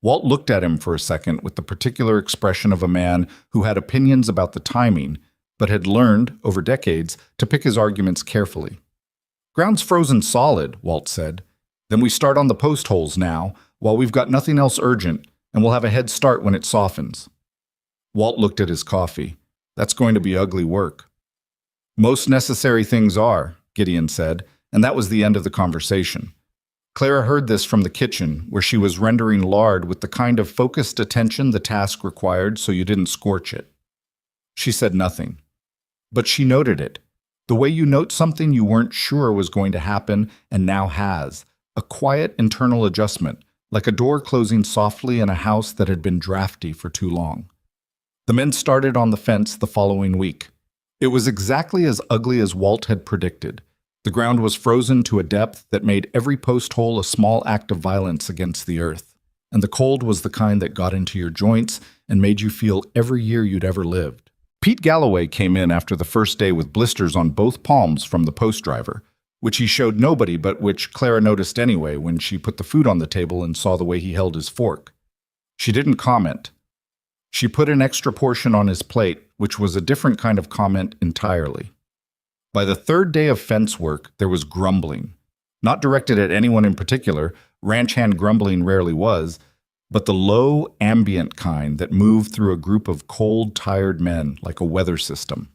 Walt looked at him for a second with the particular expression of a man who had opinions about the timing, but had learned, over decades, to pick his arguments carefully. "Ground's frozen solid," Walt said. "Then we start on the post holes now, while we've got nothing else urgent, and we'll have a head start when it softens." Walt looked at his coffee. "That's going to be ugly work." "Most necessary things are," Gideon said, and that was the end of the conversation. Clara heard this from the kitchen, where she was rendering lard with the kind of focused attention the task required so you didn't scorch it. She said nothing. But she noted it. The way you note something you weren't sure was going to happen and now has. A quiet internal adjustment, like a door closing softly in a house that had been drafty for too long. The men started on the fence the following week. It was exactly as ugly as Walt had predicted. The ground was frozen to a depth that made every post hole a small act of violence against the earth. And the cold was the kind that got into your joints and made you feel every year you'd ever lived. Pete Galloway came in after the first day with blisters on both palms from the post driver, which he showed nobody but which Clara noticed anyway when she put the food on the table and saw the way he held his fork. She didn't comment. She put an extra portion on his plate, which was a different kind of comment entirely. By the third day of fence work, there was grumbling. Not directed at anyone in particular, ranch hand grumbling rarely was, but the low, ambient kind that moved through a group of cold, tired men like a weather system.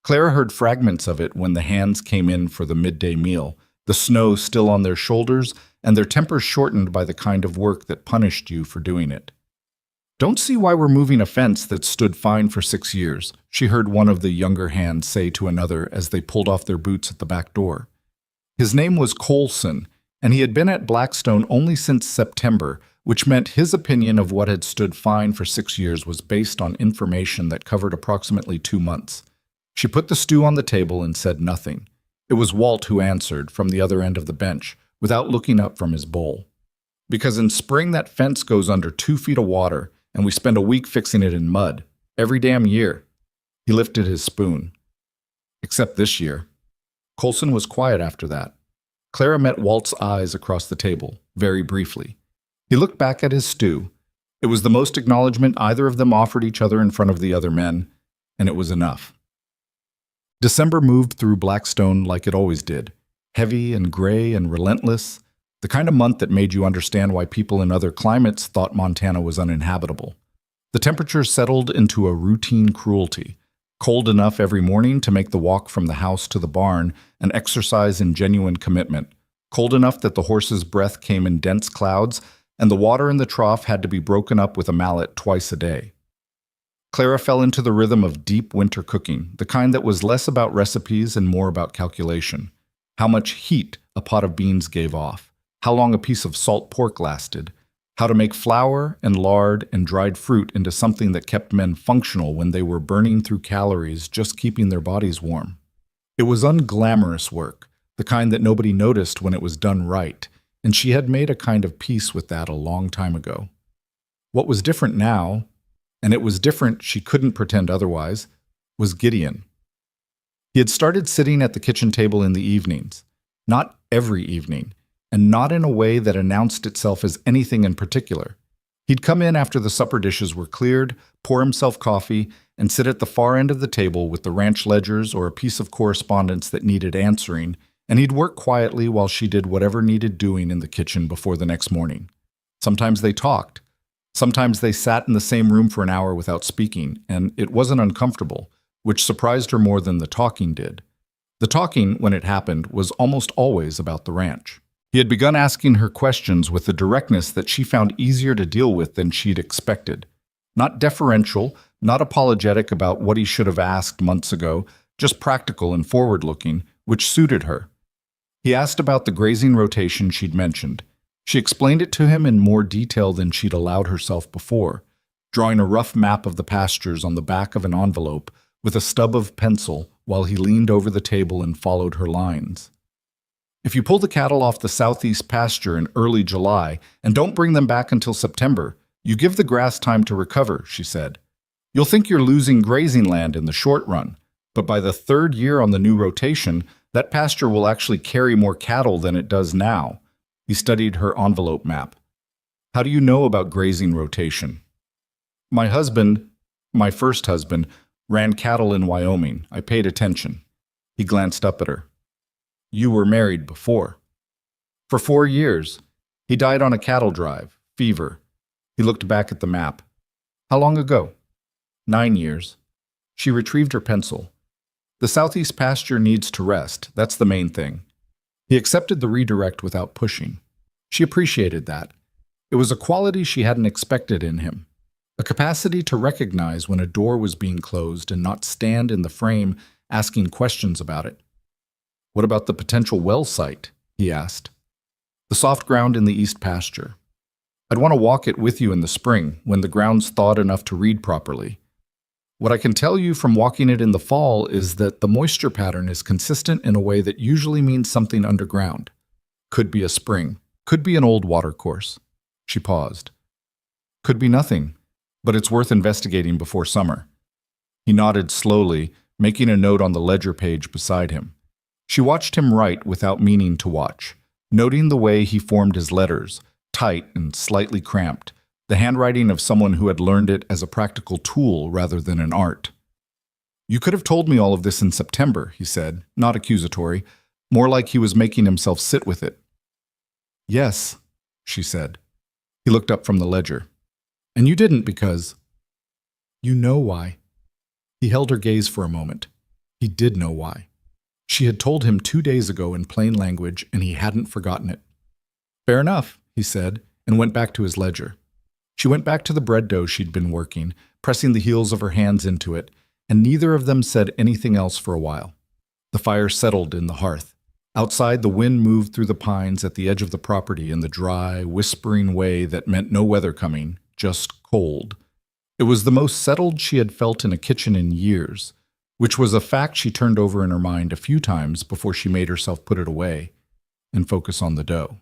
Clara heard fragments of it when the hands came in for the midday meal, the snow still on their shoulders, and their tempers shortened by the kind of work that punished you for doing it. "Don't see why we're moving a fence that stood fine for 6 years," she heard one of the younger hands say to another as they pulled off their boots at the back door. His name was Colson, and he had been at Blackstone only since September, which meant his opinion of what had stood fine for 6 years was based on information that covered approximately 2 months. She put the stew on the table and said nothing. It was Walt who answered from the other end of the bench, without looking up from his bowl. "Because in spring that fence goes under 2 feet of water, and we spend a week fixing it in mud. Every damn year." He lifted his spoon. "Except this year." Colson was quiet after that. Clara met Walt's eyes across the table, very briefly. He looked back at his stew. It was the most acknowledgement either of them offered each other in front of the other men, and it was enough. December moved through Blackstone like it always did, heavy and gray and relentless, the kind of month that made you understand why people in other climates thought Montana was uninhabitable. The temperature settled into a routine cruelty, cold enough every morning to make the walk from the house to the barn an exercise in genuine commitment, cold enough that the horse's breath came in dense clouds, and the water in the trough had to be broken up with a mallet twice a day. Clara fell into the rhythm of deep winter cooking, the kind that was less about recipes and more about calculation. How much heat a pot of beans gave off, how long a piece of salt pork lasted, how to make flour and lard and dried fruit into something that kept men functional when they were burning through calories just keeping their bodies warm. It was unglamorous work, the kind that nobody noticed when it was done right, and she had made a kind of peace with that a long time ago. What was different now, and it was different, she couldn't pretend otherwise, was Gideon. He had started sitting at the kitchen table in the evenings, not every evening, and not in a way that announced itself as anything in particular. He'd come in after the supper dishes were cleared, pour himself coffee, and sit at the far end of the table with the ranch ledgers or a piece of correspondence that needed answering, and he'd work quietly while she did whatever needed doing in the kitchen before the next morning. Sometimes they talked. Sometimes they sat in the same room for an hour without speaking, and it wasn't uncomfortable, which surprised her more than the talking did. The talking, when it happened, was almost always about the ranch. He had begun asking her questions with a directness that she found easier to deal with than she'd expected. Not deferential, not apologetic about what he should have asked months ago, just practical and forward-looking, which suited her. He asked about the grazing rotation she'd mentioned. She explained it to him in more detail than she'd allowed herself before, drawing a rough map of the pastures on the back of an envelope with a stub of pencil while he leaned over the table and followed her lines. If you pull the cattle off the southeast pasture in early July and don't bring them back until September, you give the grass time to recover, she said. You'll think you're losing grazing land in the short run, but by the third year on the new rotation, that pasture will actually carry more cattle than it does now. He studied her envelope map. How do you know about grazing rotation? My first husband, ran cattle in Wyoming. I paid attention. He glanced up at her. You were married before. For 4 years. He died on a cattle drive, fever. He looked back at the map. How long ago? 9 years. She retrieved her pencil. The southeast pasture needs to rest. That's the main thing. He accepted the redirect without pushing. She appreciated that. It was a quality she hadn't expected in him. A capacity to recognize when a door was being closed and not stand in the frame asking questions about it. What about the potential well site? He asked. The soft ground in the east pasture. I'd want to walk it with you in the spring when the ground's thawed enough to read properly. What I can tell you from walking it in the fall is that the moisture pattern is consistent in a way that usually means something underground. Could be a spring. Could be an old watercourse. She paused. Could be nothing, but it's worth investigating before summer. He nodded slowly, making a note on the ledger page beside him. She watched him write without meaning to watch, noting the way he formed his letters, tight and slightly cramped, the handwriting of someone who had learned it as a practical tool rather than an art. You could have told me all of this in September, he said, not accusatory, more like he was making himself sit with it. Yes, she said. He looked up from the ledger. And you didn't because... You know why. He held her gaze for a moment. He did know why. She had told him 2 days ago in plain language, and he hadn't forgotten it. Fair enough, he said, and went back to his ledger. She went back to the bread dough she'd been working, pressing the heels of her hands into it, and neither of them said anything else for a while. The fire settled in the hearth. Outside, the wind moved through the pines at the edge of the property in the dry, whispering way that meant no weather coming, just cold. It was the most settled she had felt in a kitchen in years, which was a fact she turned over in her mind a few times before she made herself put it away and focus on the dough.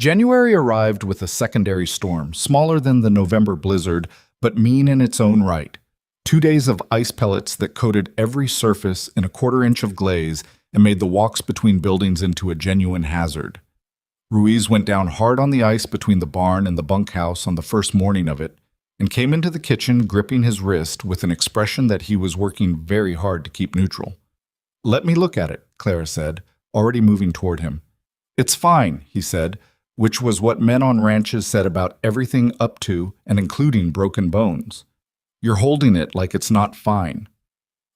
January arrived with a secondary storm, smaller than the November blizzard, but mean in its own right. 2 days of ice pellets that coated every surface in a 1/4 inch of glaze and made the walks between buildings into a genuine hazard. Ruiz went down hard on the ice between the barn and the bunkhouse on the first morning of it, and came into the kitchen gripping his wrist with an expression that he was working very hard to keep neutral. Let me look at it, Clara said, already moving toward him. It's fine, he said, which was what men on ranches said about everything up to and including broken bones. You're holding it like it's not fine.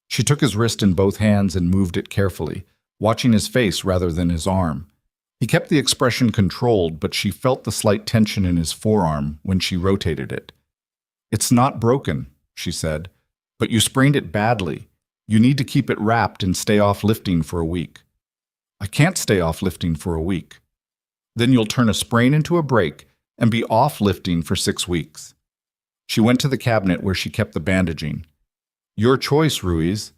She took his wrist in both hands and moved it carefully, watching his face rather than his arm. He kept the expression controlled, but she felt the slight tension in his forearm when she rotated it. "It's not broken," she said, "but you sprained it badly. You need to keep it wrapped and stay off lifting for a week." "I can't stay off lifting for a week." "Then you'll turn a sprain into a break and be off lifting for 6 weeks." She went to the cabinet where she kept the bandaging. "Your choice, Ruiz."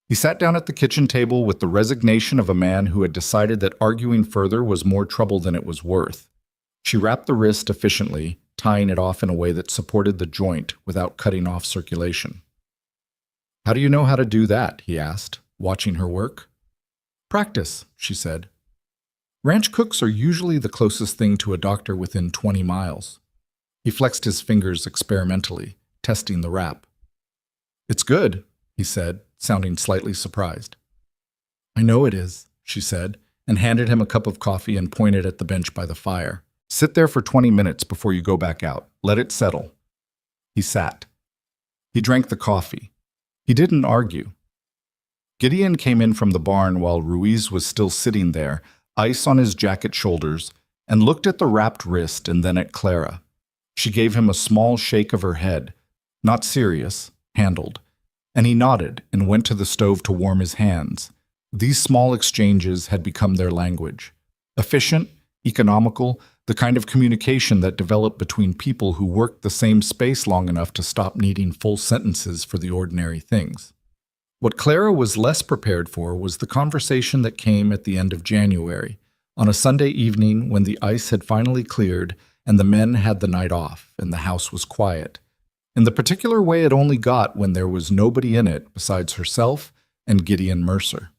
He sat down at the kitchen table with the resignation of a man who had decided that arguing further was more trouble than it was worth. She wrapped the wrist efficiently, tying it off in a way that supported the joint without cutting off circulation. "How do you know how to do that?" he asked, watching her work. "Practice," she said. Ranch cooks are usually the closest thing to a doctor within 20 miles. He flexed his fingers experimentally, testing the wrap. "It's good," he said, sounding slightly surprised. "I know it is," she said, and handed him a cup of coffee and pointed at the bench by the fire. "Sit there for 20 minutes before you go back out. Let it settle." He sat. He drank the coffee. He didn't argue. Gideon came in from the barn while Ruiz was still sitting there, ice on his jacket shoulders, and looked at the wrapped wrist and then at Clara. She gave him a small shake of her head, not serious, handled, and he nodded and went to the stove to warm his hands. These small exchanges had become their language. Efficient, economical, the kind of communication that developed between people who worked the same space long enough to stop needing full sentences for the ordinary things. What Clara was less prepared for was the conversation that came at the end of January, on a Sunday evening when the ice had finally cleared and the men had the night off and the house was quiet, in the particular way it only got when there was nobody in it besides herself and Gideon Mercer.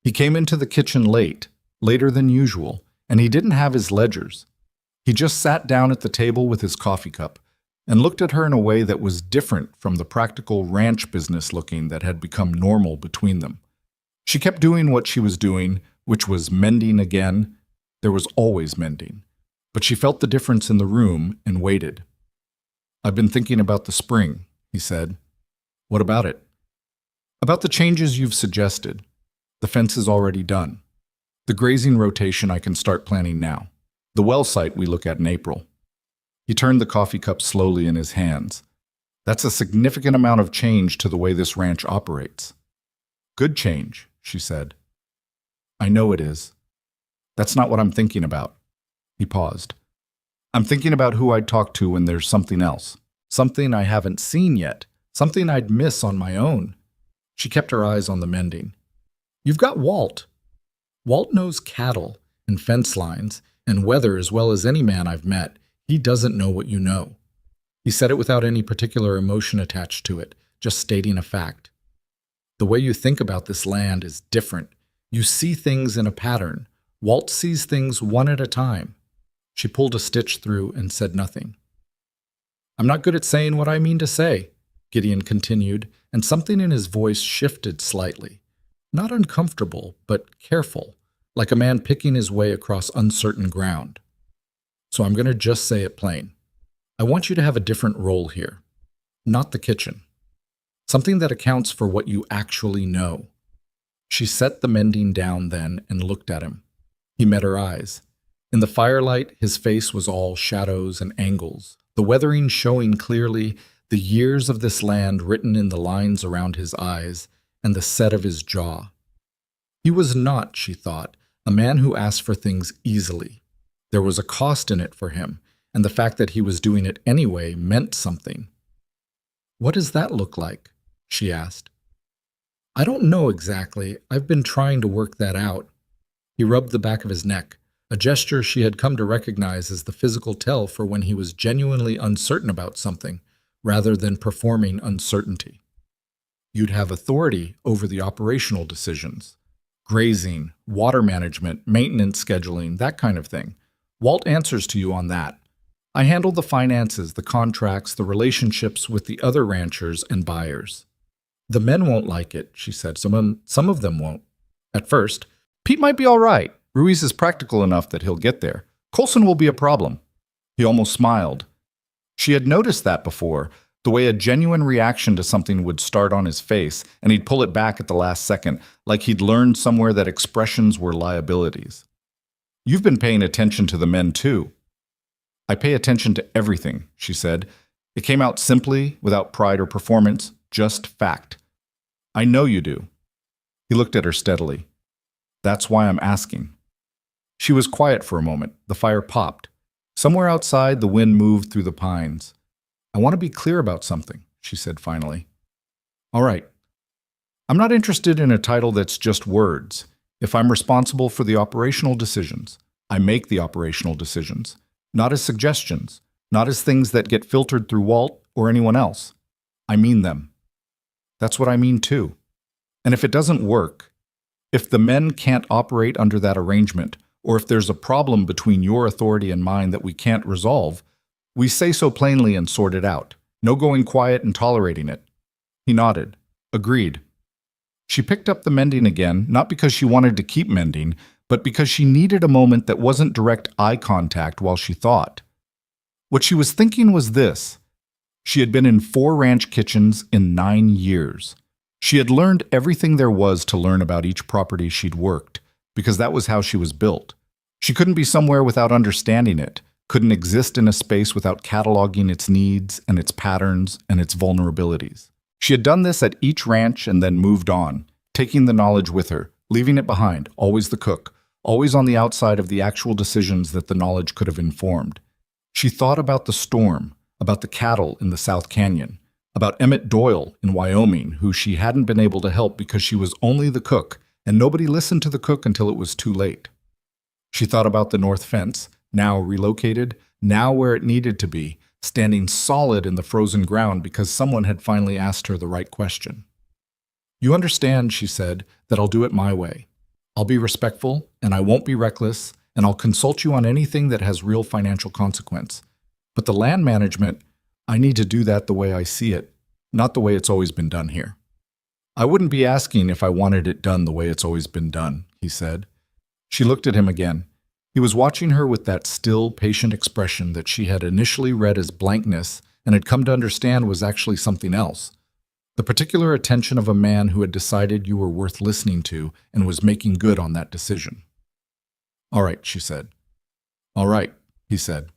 He came into the kitchen late, later than usual, and he didn't have his ledgers. He just sat down at the table with his coffee cup and looked at her in a way that was different from the practical ranch business looking that had become normal between them. She kept doing what she was doing, which was mending again. There was always mending. But she felt the difference in the room and waited. "I've been thinking about the spring," he said. "What about it?" "About the changes you've suggested. The fence is already done. The grazing rotation I can start planning now. The well site we look at in April." He turned the coffee cup slowly in his hands. "That's a significant amount of change to the way this ranch operates." "Good change," she said. "I know it is. That's not what I'm thinking about." He paused. "I'm thinking about who I'd talk to when there's something else. Something I haven't seen yet. Something I'd miss on my own." She kept her eyes on the mending. "You've got Walt. Walt knows cattle and fence lines and weather as well as any man I've met. He doesn't know what you know." He said it without any particular emotion attached to it, just stating a fact. "The way you think about this land is different. You see things in a pattern. Walt sees things one at a time." She pulled a stitch through and said nothing. "I'm not good at saying what I mean to say," Gideon continued, and something in his voice shifted slightly. Not uncomfortable, but careful, like a man picking his way across uncertain ground. "So I'm going to just say it plain. I want you to have a different role here. Not the kitchen. Something that accounts for what you actually know." She set the mending down then and looked at him. He met her eyes. In the firelight, his face was all shadows and angles, the weathering showing clearly, the years of this land written in the lines around his eyes and the set of his jaw. He was not, she thought, a man who asked for things easily. There was a cost in it for him, and the fact that he was doing it anyway meant something. "What does that look like?" she asked. "I don't know exactly. I've been trying to work that out." He rubbed the back of his neck, a gesture she had come to recognize as the physical tell for when he was genuinely uncertain about something, rather than performing uncertainty. "You'd have authority over the operational decisions. Grazing, water management, maintenance scheduling, that kind of thing. Walt answers to you on that. I handle the finances, the contracts, the relationships with the other ranchers and buyers." "The men won't like it," she said. Some of them won't. At first. Pete might be all right. Ruiz is practical enough that he'll get there. Colson will be a problem." He almost smiled. She had noticed that before, The way a genuine reaction to something would start on his face, and he'd pull it back at the last second, like he'd learned somewhere that expressions were liabilities. You've been paying attention to the men too. I pay attention to everything, she said. It came out simply, without pride or performance, just fact. I know you do. He looked at her steadily. That's why I'm asking. She was quiet for a moment. The fire popped. Somewhere outside, the wind moved through the pines. I want to be clear about something, she said finally. All right. I'm not interested in a title that's just words. If I'm responsible for the operational decisions, I make the operational decisions, not as suggestions, not as things that get filtered through Walt or anyone else. I mean them. That's what I mean too. And if it doesn't work, if the men can't operate under that arrangement, or if there's a problem between your authority and mine that we can't resolve, we say so plainly and sort it out. No going quiet and tolerating it. He nodded. Agreed. She picked up the mending again, not because she wanted to keep mending, but because she needed a moment that wasn't direct eye contact while she thought. What she was thinking was this. She had been in 4 ranch kitchens in 9 years. She had learned everything there was to learn about each property she'd worked, because that was how she was built. She couldn't be somewhere without understanding it, couldn't exist in a space without cataloging its needs and its patterns and its vulnerabilities. She had done this at each ranch and then moved on, taking the knowledge with her, leaving it behind, always the cook, always on the outside of the actual decisions that the knowledge could have informed. She thought about the storm, about the cattle in the South Canyon, about Emmett Doyle in Wyoming, who she hadn't been able to help because she was only the cook, and nobody listened to the cook until it was too late. She thought about the North Fence, now relocated, now where it needed to be, standing solid in the frozen ground because someone had finally asked her the right question. You understand, she said, that I'll do it my way. I'll be respectful, and I won't be reckless, and I'll consult you on anything that has real financial consequence. But the land management, I need to do that the way I see it, not the way it's always been done here. I wouldn't be asking if I wanted it done the way it's always been done, he said. She looked at him again. He was watching her with that still, patient expression that she had initially read as blankness and had come to understand was actually something else. The particular attention of a man who had decided you were worth listening to and was making good on that decision. All right, she said. All right, he said.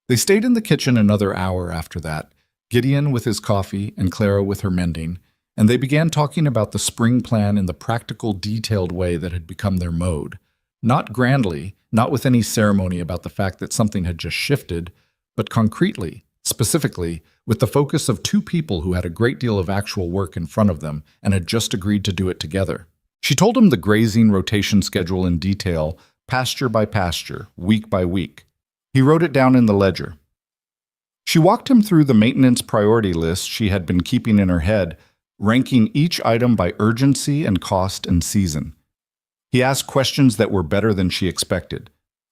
They stayed in the kitchen another hour after that, Gideon with his coffee and Clara with her mending, and they began talking about the spring plan in the practical, detailed way that had become their mode. Not grandly, not with any ceremony about the fact that something had just shifted, but concretely, specifically, with the focus of 2 people who had a great deal of actual work in front of them and had just agreed to do it together. She told him the grazing rotation schedule in detail, pasture by pasture, week by week. He wrote it down in the ledger. She walked him through the maintenance priority list she had been keeping in her head, ranking each item by urgency and cost and season. He asked questions that were better than she expected,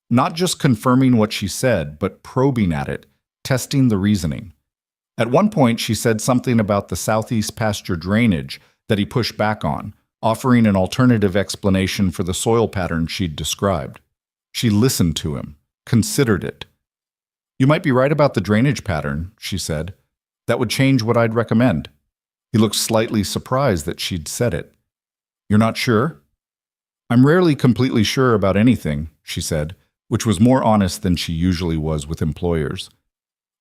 not just confirming what she said, but probing at it, testing the reasoning. At one point, she said something about the southeast pasture drainage that he pushed back on, offering an alternative explanation for the soil pattern she'd described. She listened to him, considered it. You might be right about the drainage pattern, she said. That would change what I'd recommend. He looked slightly surprised that she'd said it. You're not sure? I'm rarely completely sure about anything, she said, which was more honest than she usually was with employers.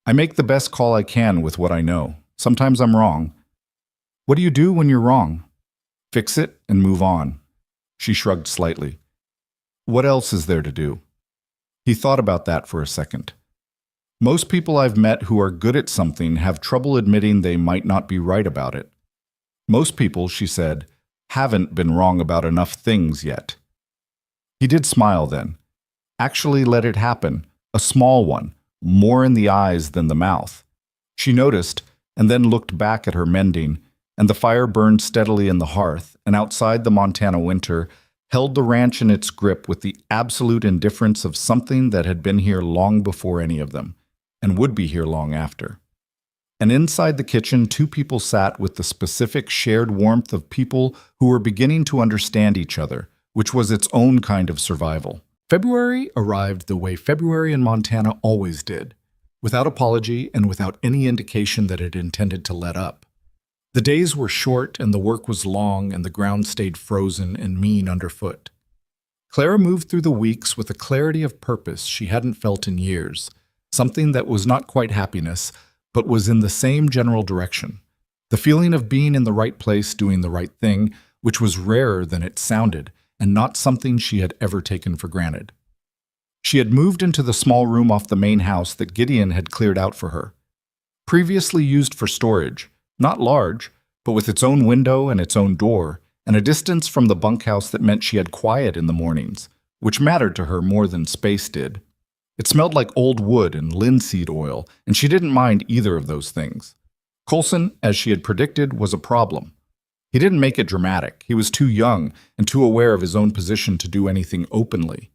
I make the best call I can with what I know. Sometimes I'm wrong. What do you do when you're wrong? Fix it and move on. She shrugged slightly. What else is there to do? He thought about that for a second. Most people I've met who are good at something have trouble admitting they might not be right about it. Most people, she said, haven't been wrong about enough things yet. He did smile then. Actually let it happen, a small one, more in the eyes than the mouth. She noticed, and then looked back at her mending, and the fire burned steadily in the hearth, and outside the Montana winter, held the ranch in its grip with the absolute indifference of something that had been here long before any of them, and would be here long after. And inside the kitchen, 2 people sat with the specific shared warmth of people who were beginning to understand each other, which was its own kind of survival. February arrived the way February in Montana always did. without apology and without any indication that it intended to let up. The days were short and the work was long and the ground stayed frozen and mean underfoot. Clara moved through the weeks with a clarity of purpose she hadn't felt in years, something that was not quite happiness, but was in the same general direction. The feeling of being in the right place doing the right thing, which was rarer than it sounded, and not something she had ever taken for granted. She had moved into the small room off the main house that Gideon had cleared out for her. Previously used for storage, not large, but with its own window and its own door, and a distance from the bunkhouse that meant she had quiet in the mornings, which mattered to her more than space did. It smelled like old wood and linseed oil, and she didn't mind either of those things. Coulson, as she had predicted, was a problem. He didn't make it dramatic. He was too young and too aware of his own position to do anything openly.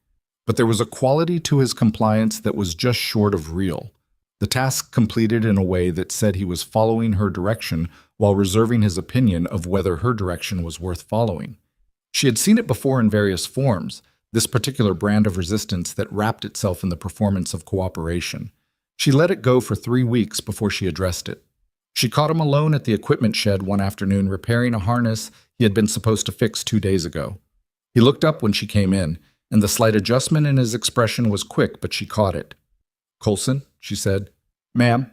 But there was a quality to his compliance that was just short of real. The task completed in a way that said he was following her direction while reserving his opinion of whether her direction was worth following. She had seen it before in various forms, this particular brand of resistance that wrapped itself in the performance of cooperation. She let it go for 3 weeks before she addressed it. She caught him alone at the equipment shed one afternoon repairing a harness he had been supposed to fix 2 days ago. He looked up when she came in, and the slight adjustment in his expression was quick, but she caught it. "Coulson," she said. "Ma'am."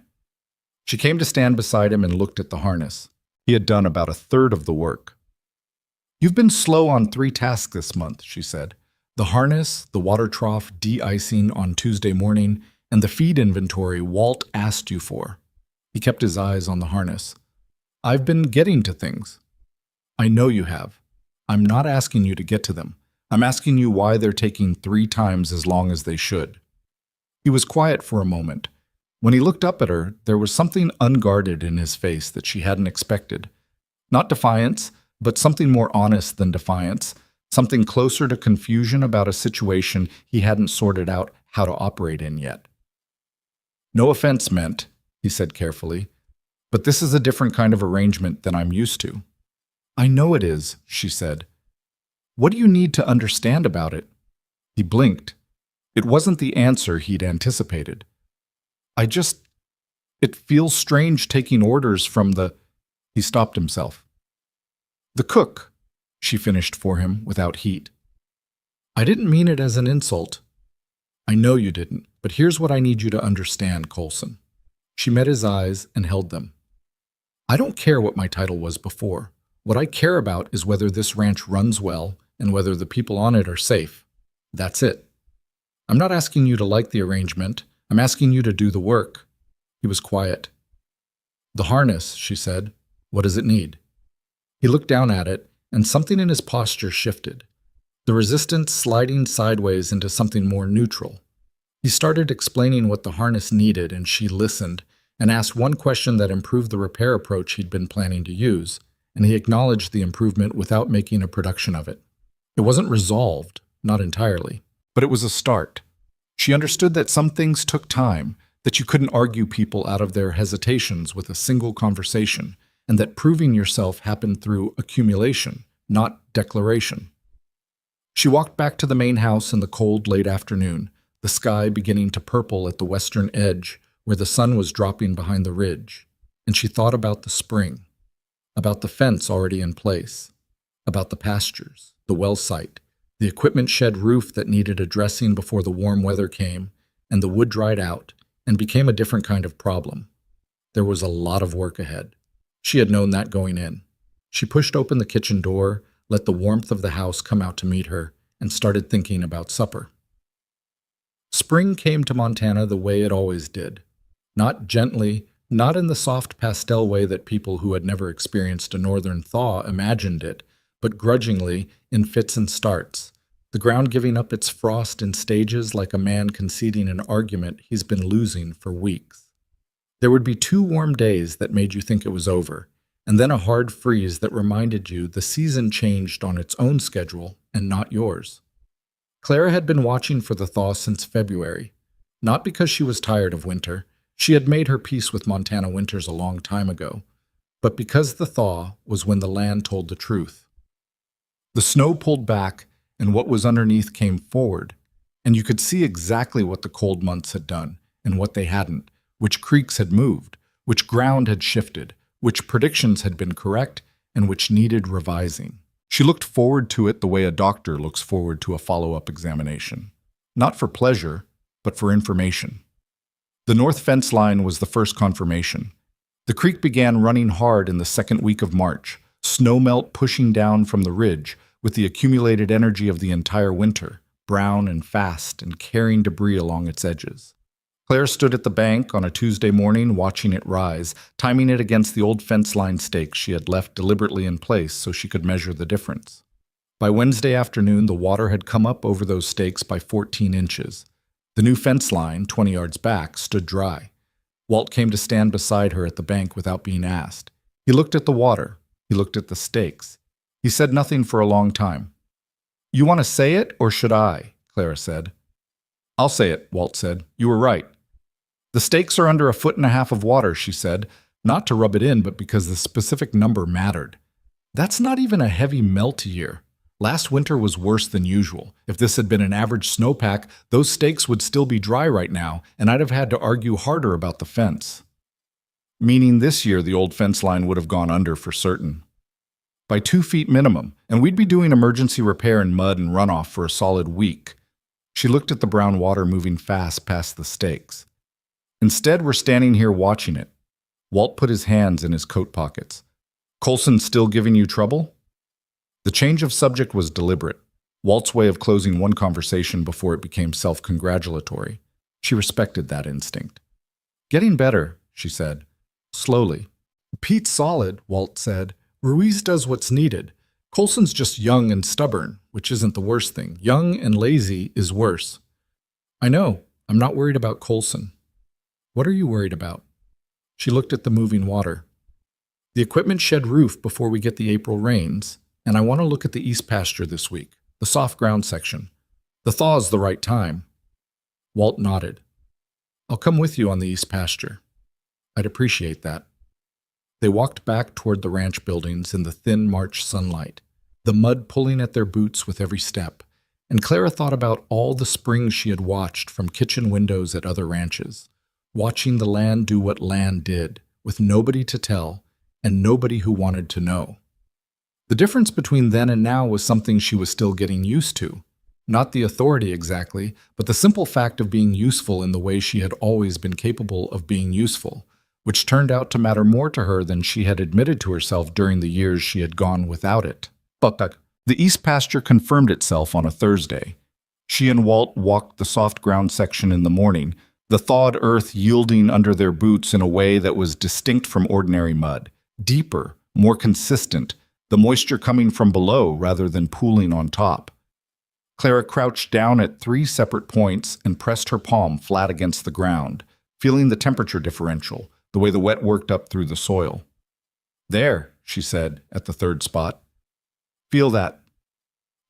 She came to stand beside him and looked at the harness. He had done about a third of the work. "You've been slow on 3 tasks this month," she said. "The harness, the water trough de-icing on Tuesday morning, and the feed inventory Walt asked you for." He kept his eyes on the harness. "I've been getting to things." "I know you have. I'm not asking you to get to them. I'm asking you why they're taking 3 times as long as they should." He was quiet for a moment. When he looked up at her, there was something unguarded in his face that she hadn't expected. Not defiance, but something more honest than defiance, something closer to confusion about a situation he hadn't sorted out how to operate in yet. "No offense meant," he said carefully, "but this is a different kind of arrangement than I'm used to." "I know it is," she said. "What do you need to understand about it?" He blinked. It wasn't the answer he'd anticipated. It feels strange taking orders from the—" He stopped himself. "The cook," she finished for him without heat. "I didn't mean it as an insult." "I know you didn't, but here's what I need you to understand, Coulson." She met his eyes and held them. "I don't care what my title was before. What I care about is whether this ranch runs well and whether the people on it are safe. That's it. I'm not asking you to like the arrangement. I'm asking you to do the work." He was quiet. "The harness," she said. "What does it need?" He looked down at it, and something in his posture shifted, the resistance sliding sideways into something more neutral. He started explaining what the harness needed, and she listened, and asked one question that improved the repair approach he'd been planning to use, and he acknowledged the improvement without making a production of it. It wasn't resolved, not entirely, but it was a start. She understood that some things took time, that you couldn't argue people out of their hesitations with a single conversation, and that proving yourself happened through accumulation, not declaration. She walked back to the main house in the cold late afternoon, the sky beginning to purple at the western edge where the sun was dropping behind the ridge, and she thought about the spring, about the fence already in place, about the pastures, the well site, the equipment shed roof that needed addressing before the warm weather came, and the wood dried out and became a different kind of problem. There was a lot of work ahead. She had known that going in. She pushed open the kitchen door, let the warmth of the house come out to meet her, and started thinking about supper. Spring came to Montana the way it always did. Not gently, not in the soft pastel way that people who had never experienced a northern thaw imagined it, but grudgingly, in fits and starts, the ground giving up its frost in stages like a man conceding an argument he's been losing for weeks. There would be 2 warm days that made you think it was over, and then a hard freeze that reminded you the season changed on its own schedule and not yours. Clara had been watching for the thaw since February, not because she was tired of winter. She had made her peace with Montana winters a long time ago, but because the thaw was when the land told the truth. The snow pulled back, and what was underneath came forward, and you could see exactly what the cold months had done and what they hadn't, which creeks had moved, which ground had shifted, which predictions had been correct, and which needed revising. She looked forward to it the way a doctor looks forward to a follow-up examination. Not for pleasure, but for information. The north fence line was the first confirmation. The creek began running hard in the second week of March, snowmelt pushing down from the ridge with the accumulated energy of the entire winter, brown and fast and carrying debris along its edges. Claire stood at the bank on a Tuesday morning watching it rise, timing it against the old fence line stakes she had left deliberately in place so she could measure the difference. By Wednesday afternoon, the water had come up over those stakes by 14 inches. The new fence line, 20 yards back, stood dry. Walt came to stand beside her at the bank without being asked. He looked at the water. He looked at the stakes. He said nothing for a long time. "You want to say it, or should I?" Clara said. "I'll say it," Walt said. "You were right." "The stakes are under 1.5 feet of water," she said, not to rub it in, but because the specific number mattered. "That's not even a heavy melt year. Last winter was worse than usual. If this had been an average snowpack, those stakes would still be dry right now, and I'd have had to argue harder about the fence." Meaning this year the old fence line would have gone under for certain. By 2 feet minimum, and we'd be doing emergency repair in mud and runoff for a solid week. She looked at the brown water moving fast past the stakes. "Instead, we're standing here watching it." Walt put his hands in his coat pockets. "Coulson still giving you trouble?" The change of subject was deliberate, Walt's way of closing one conversation before it became self-congratulatory. She respected that instinct. "Getting better," she said. "Slowly." "Pete's solid," Walt said. "Ruiz does what's needed. Coulson's just young and stubborn, which isn't the worst thing. Young and lazy is worse." "I know. I'm not worried about Coulson." "What are you worried about?" She looked at the moving water. "The equipment shed roof before we get the April rains, and I want to look at the east pasture this week, the soft ground section. The thaw's the right time." Walt nodded. "I'll come with you on the east pasture." "I'd appreciate that." They walked back toward the ranch buildings in the thin March sunlight, the mud pulling at their boots with every step, and Clara thought about all the springs she had watched from kitchen windows at other ranches, watching the land do what land did, with nobody to tell and nobody who wanted to know. The difference between then and now was something she was still getting used to. Not the authority exactly, but the simple fact of being useful in the way she had always been capable of being useful, which turned out to matter more to her than she had admitted to herself during the years she had gone without it. The east pasture confirmed itself on a Thursday. She and Walt walked the soft ground section in the morning, the thawed earth yielding under their boots in a way that was distinct from ordinary mud, deeper, more consistent, the moisture coming from below rather than pooling on top. Clara crouched down at 3 separate points and pressed her palm flat against the ground, feeling the temperature differential, the way the wet worked up through the soil. "There," she said, at the third spot. "Feel that."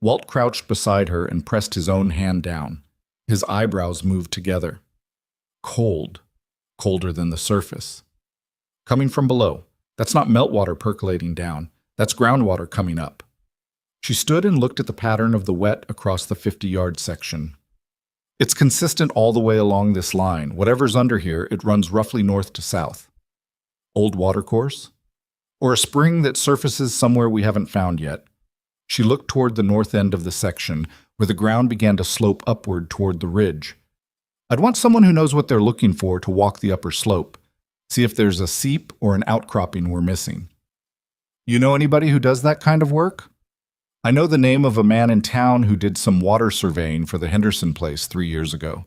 Walt crouched beside her and pressed his own hand down. His eyebrows moved together. Cold. Colder than the surface. Coming from below. That's not meltwater percolating down. That's groundwater coming up. She stood and looked at the pattern of the wet across the 50-yard section. It's consistent all the way along this line. Whatever's under here, it runs roughly north to south. Old watercourse? Or a spring that surfaces somewhere we haven't found yet? She looked toward the north end of the section, where the ground began to slope upward toward the ridge. I'd want someone who knows what they're looking for to walk the upper slope, see if there's a seep or an outcropping we're missing. You know anybody who does that kind of work? I know the name of a man in town who did some water surveying for the Henderson place 3 years ago.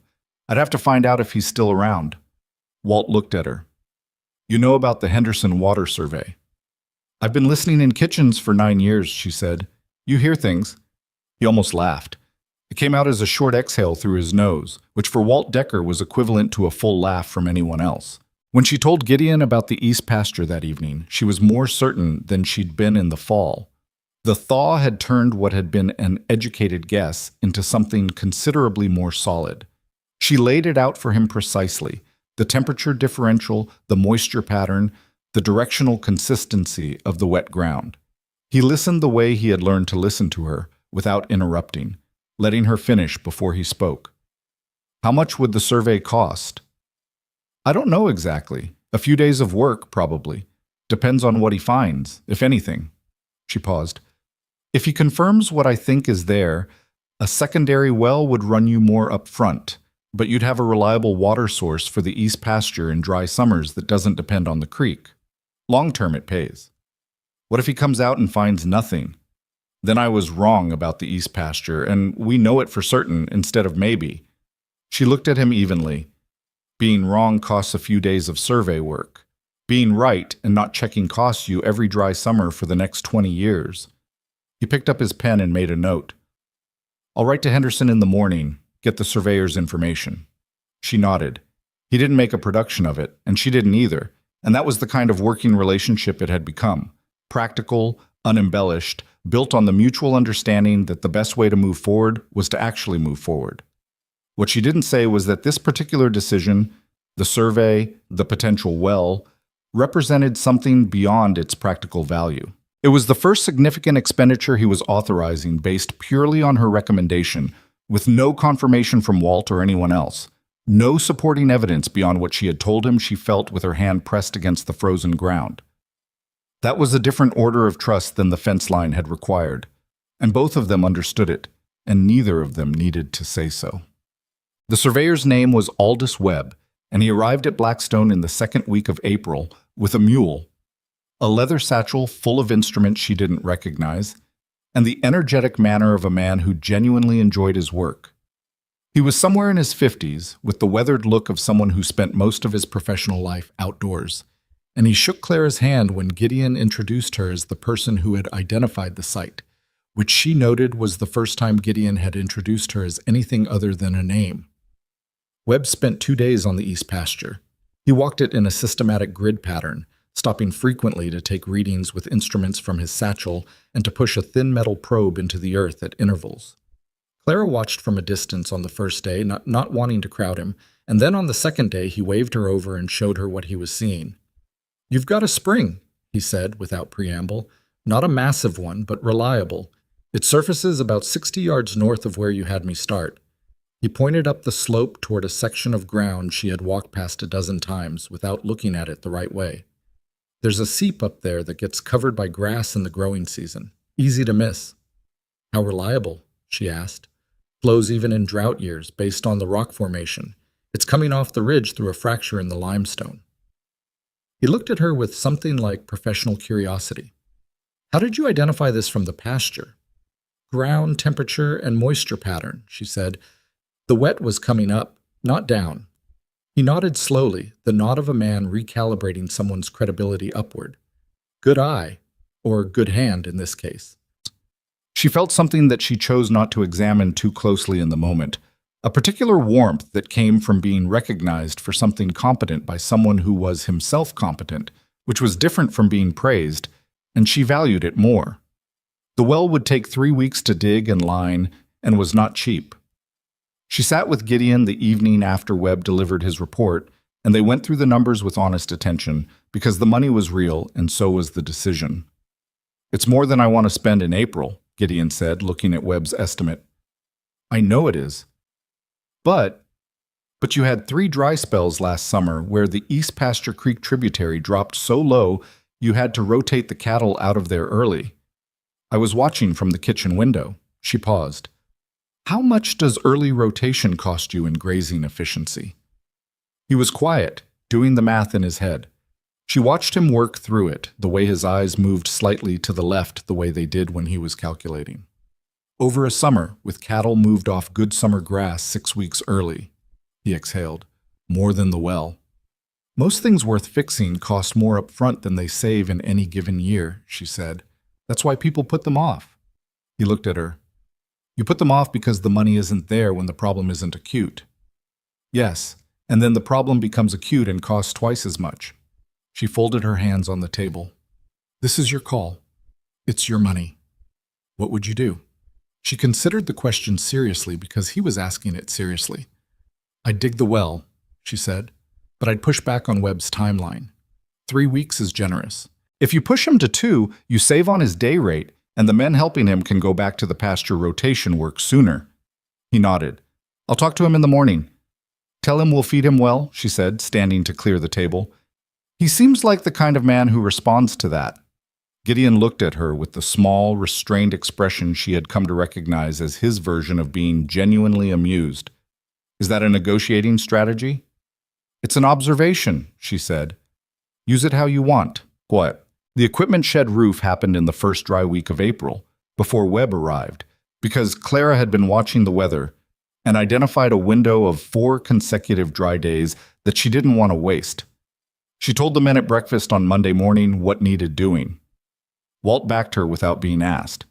I'd have to find out if he's still around. Walt looked at her. You know about the Henderson water survey? I've been listening in kitchens for 9 years, she said. You hear things. He almost laughed. It came out as a short exhale through his nose, which for Walt Decker was equivalent to a full laugh from anyone else. When she told Gideon about the east pasture that evening, she was more certain than she'd been in the fall. The thaw had turned what had been an educated guess into something considerably more solid. She laid it out for him precisely, the temperature differential, the moisture pattern, the directional consistency of the wet ground. He listened the way he had learned to listen to her, without interrupting, letting her finish before he spoke. How much would the survey cost? I don't know exactly. A few days of work, probably. Depends on what he finds, if anything. She paused. If he confirms what I think is there, a secondary well would run you more up front, but you'd have a reliable water source for the east pasture in dry summers that doesn't depend on the creek. Long term, it pays. What if he comes out and finds nothing? Then I was wrong about the east pasture, and we know it for certain instead of maybe. She looked at him evenly. Being wrong costs a few days of survey work. Being right and not checking costs you every dry summer for the next 20 years. He picked up his pen and made a note. I'll write to Henderson in the morning, get the surveyor's information. She nodded. He didn't make a production of it, and she didn't either, and that was the kind of working relationship it had become. Practical, unembellished, built on the mutual understanding that the best way to move forward was to actually move forward. What she didn't say was that this particular decision, the survey, the potential well, represented something beyond its practical value. It was the first significant expenditure he was authorizing based purely on her recommendation, with no confirmation from Walt or anyone else. No supporting evidence beyond what she had told him she felt with her hand pressed against the frozen ground. That was a different order of trust than the fence line had required, and both of them understood it, and neither of them needed to say so. The surveyor's name was Aldous Webb, and he arrived at Blackstone in the second week of April with a mule, a leather satchel full of instruments she didn't recognize, and the energetic manner of a man who genuinely enjoyed his work. He was somewhere in his 50s, with the weathered look of someone who spent most of his professional life outdoors, and he shook Clara's hand when Gideon introduced her as the person who had identified the site, which she noted was the first time Gideon had introduced her as anything other than a name. Webb spent 2 days on the east pasture. He walked it in a systematic grid pattern, stopping frequently to take readings with instruments from his satchel and to push a thin metal probe into the earth at intervals. Clara watched from a distance on the first day, not wanting to crowd him, and then on the second day he waved her over and showed her what he was seeing. "You've got a spring," he said without preamble. "Not a massive one, but reliable. It surfaces about 60 yards north of where you had me start." He pointed up the slope toward a section of ground she had walked past a dozen times without looking at it the right way. "There's a seep up there that gets covered by grass in the growing season. Easy to miss." "How reliable?" she asked. "Flows even in drought years, based on the rock formation. It's coming off the ridge through a fracture in the limestone." He looked at her with something like professional curiosity. "How did you identify this from the pasture?" "Ground temperature and moisture pattern," she said. "The wet was coming up, not down." He nodded slowly, the nod of a man recalibrating someone's credibility upward. Good eye, or good hand in this case. She felt something that she chose not to examine too closely in the moment, a particular warmth that came from being recognized for something competent by someone who was himself competent, which was different from being praised, and she valued it more. The well would take 3 weeks to dig and line, and was not cheap. She sat with Gideon the evening after Webb delivered his report, and they went through the numbers with honest attention, because the money was real, and so was the decision. "It's more than I want to spend in April," Gideon said, looking at Webb's estimate. "I know it is. But you had 3 dry spells last summer where the East Pasture Creek tributary dropped so low you had to rotate the cattle out of there early. I was watching from the kitchen window." She paused. "How much does early rotation cost you in grazing efficiency?" He was quiet, doing the math in his head. She watched him work through it, the way his eyes moved slightly to the left the way they did when he was calculating. "Over a summer, with cattle moved off good summer grass 6 weeks early," he exhaled, "more than the well." "Most things worth fixing cost more up front than they save in any given year," she said. "That's why people put them off." He looked at her. "You put them off because the money isn't there when the problem isn't acute." "Yes, and then the problem becomes acute and costs twice as much." She folded her hands on the table. "This is your call. It's your money. What would you do?" She considered the question seriously because he was asking it seriously. "I'd dig the well," she said, "but I'd push back on Webb's timeline. 3 weeks is generous. If you push him to 2, you save on his day rate, and the men helping him can go back to the pasture rotation work sooner." He nodded. "I'll talk to him in the morning." Tell him we'll feed him well, she said, standing to clear the table. He seems like the kind of man who responds to that. Gideon looked at her with the small, restrained expression she had come to recognize as his version of being genuinely amused. Is that a negotiating strategy? It's an observation, she said. Use it how you want. What? The equipment shed roof happened in the first dry week of April, before Webb arrived, because Clara had been watching the weather and identified a window of 4 consecutive dry days that she didn't want to waste. She told the men at breakfast on Monday morning what needed doing. Walt backed her without being asked.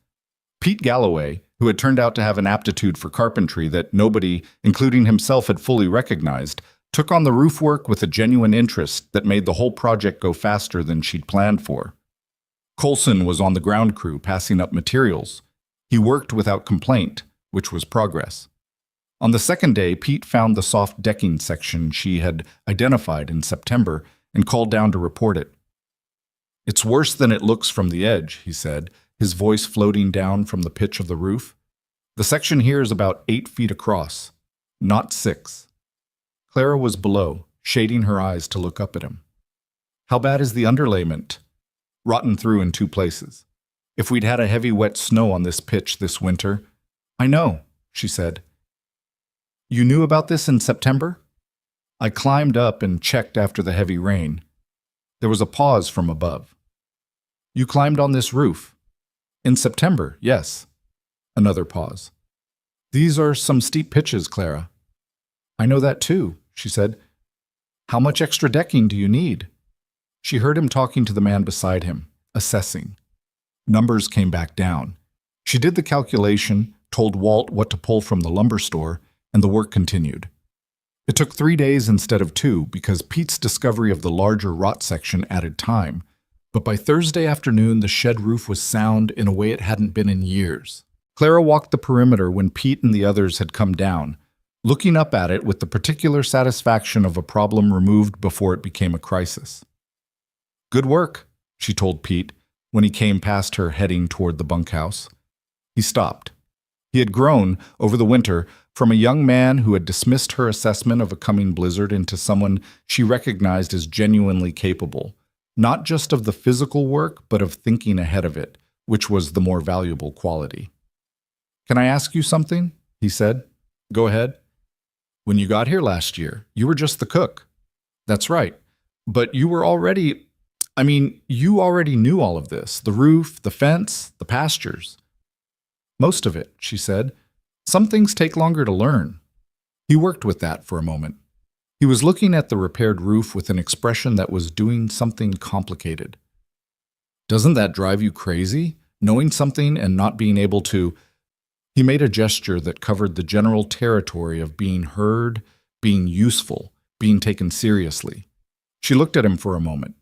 Pete Galloway, who had turned out to have an aptitude for carpentry that nobody, including himself, had fully recognized, took on the roof work with a genuine interest that made the whole project go faster than she'd planned for. Coulson was on the ground crew passing up materials. He worked without complaint, which was progress. On the second day, Pete found the soft decking section she had identified in September and called down to report it. It's worse than it looks from the edge, he said, his voice floating down from the pitch of the roof. The section here is about 8 feet across, not 6. Clara was below, shading her eyes to look up at him. How bad is the underlayment? Rotten through in 2 places. If we'd had a heavy wet snow on this pitch this winter. I know, she said. You knew about this in September? I climbed up and checked after the heavy rain. There was a pause from above. You climbed on this roof. In September, yes. Another pause. These are some steep pitches, Clara. I know that too, she said. How much extra decking do you need? She heard him talking to the man beside him, assessing. Numbers came back down. She did the calculation, told Walt what to pull from the lumber store, and the work continued. It took 3 days instead of 2 because Pete's discovery of the larger rot section added time, but by Thursday afternoon the shed roof was sound in a way it hadn't been in years. Clara walked the perimeter when Pete and the others had come down, looking up at it with the particular satisfaction of a problem removed before it became a crisis. Good work, she told Pete when he came past her heading toward the bunkhouse. He stopped. He had grown, over the winter, from a young man who had dismissed her assessment of a coming blizzard into someone she recognized as genuinely capable, not just of the physical work, but of thinking ahead of it, which was the more valuable quality. Can I ask you something? He said. Go ahead. When you got here last year, you were just the cook. That's right. But you were already, you already knew all of this, the roof, the fence, the pastures. Most of it, she said. Some things take longer to learn. He worked with that for a moment. He was looking at the repaired roof with an expression that was doing something complicated. Doesn't that drive you crazy, knowing something and not being able to... He made a gesture that covered the general territory of being heard, being useful, being taken seriously. She looked at him for a moment.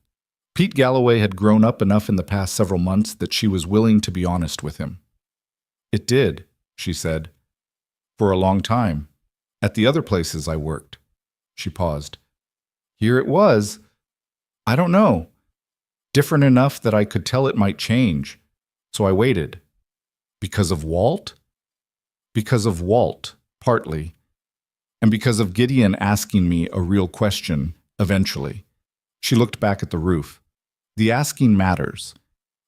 Pete Galloway had grown up enough in the past several months that she was willing to be honest with him. It did, she said. For a long time. At the other places I worked. She paused. Here it was. I don't know. Different enough that I could tell it might change. So I waited. Because of Walt? Because of Walt, partly. And because of Gideon asking me a real question, eventually. She looked back at the roof. The asking matters.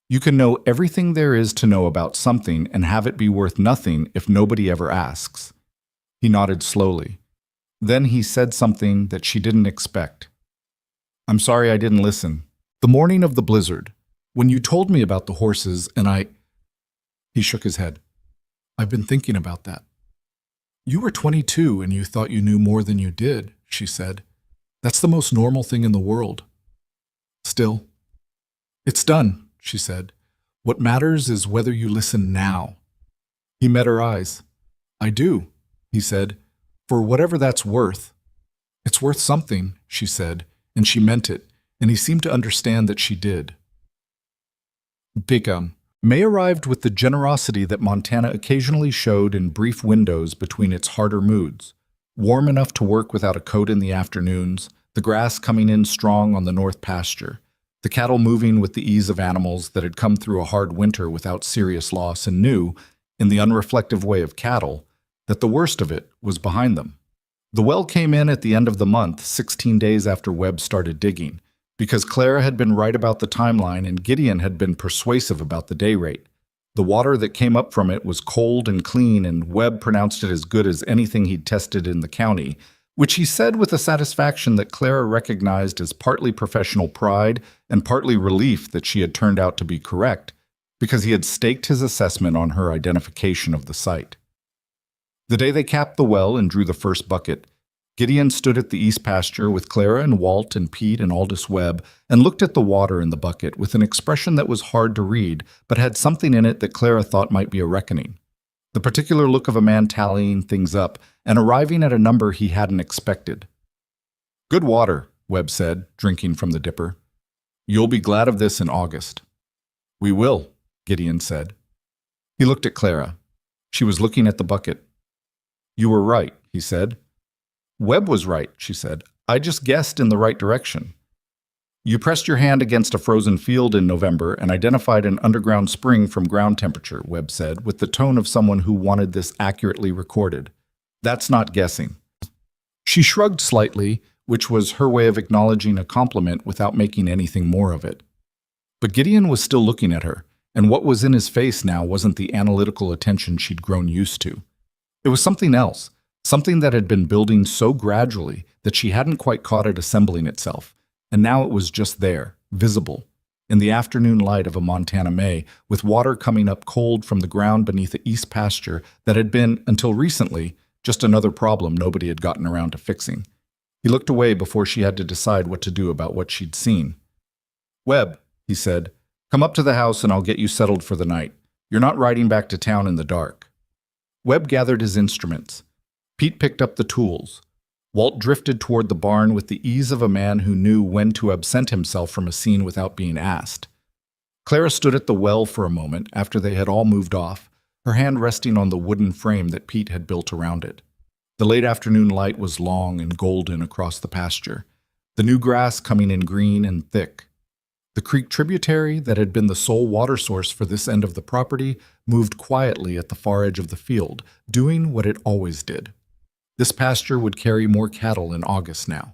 You can know everything there is to know about something and have it be worth nothing if nobody ever asks. He nodded slowly. Then he said something that she didn't expect. I'm sorry I didn't listen. The morning of the blizzard, when you told me about the horses and He shook his head. I've been thinking about that. You were 22 and you thought you knew more than you did, she said. That's the most normal thing in the world. Still. It's done, she said. What matters is whether you listen now. He met her eyes. I do, he said, for whatever that's worth. It's worth something, she said, and she meant it, and he seemed to understand that she did. May arrived with the generosity that Montana occasionally showed in brief windows between its harder moods, warm enough to work without a coat in the afternoons, the grass coming in strong on the north pasture, the cattle moving with the ease of animals that had come through a hard winter without serious loss and knew, in the unreflective way of cattle, that the worst of it was behind them. The well came in at the end of the month, 16 days after Webb started digging, because Clara had been right about the timeline and Gideon had been persuasive about the day rate. The water that came up from it was cold and clean, and Webb pronounced it as good as anything he'd tested in the county, which he said with a satisfaction that Clara recognized as partly professional pride and partly relief that she had turned out to be correct, because he had staked his assessment on her identification of the site. The day they capped the well and drew the first bucket, Gideon stood at the east pasture with Clara and Walt and Pete and Aldous Webb and looked at the water in the bucket with an expression that was hard to read, but had something in it that Clara thought might be a reckoning. The particular look of a man tallying things up and arriving at a number he hadn't expected. "Good water," Webb said, drinking from the dipper. "You'll be glad of this in August." "We will," Gideon said. He looked at Clara. She was looking at the bucket. "You were right," he said. "Webb was right," she said. "I just guessed in the right direction." "You pressed your hand against a frozen field in November and identified an underground spring from ground temperature," Webb said, with the tone of someone who wanted this accurately recorded. "That's not guessing." She shrugged slightly, which was her way of acknowledging a compliment without making anything more of it. But Gideon was still looking at her, and what was in his face now wasn't the analytical attention she'd grown used to. It was something else, something that had been building so gradually that she hadn't quite caught it assembling itself, and now it was just there, visible, in the afternoon light of a Montana May, with water coming up cold from the ground beneath the east pasture that had been, until recently, just another problem nobody had gotten around to fixing. He looked away before she had to decide what to do about what she'd seen. "Webb," he said, "come up to the house and I'll get you settled for the night. You're not riding back to town in the dark." Webb gathered his instruments. Pete picked up the tools. Walt drifted toward the barn with the ease of a man who knew when to absent himself from a scene without being asked. Clara stood at the well for a moment after they had all moved off, her hand resting on the wooden frame that Pete had built around it. The late afternoon light was long and golden across the pasture, the new grass coming in green and thick. The creek tributary that had been the sole water source for this end of the property moved quietly at the far edge of the field, doing what it always did. This pasture would carry more cattle in August now.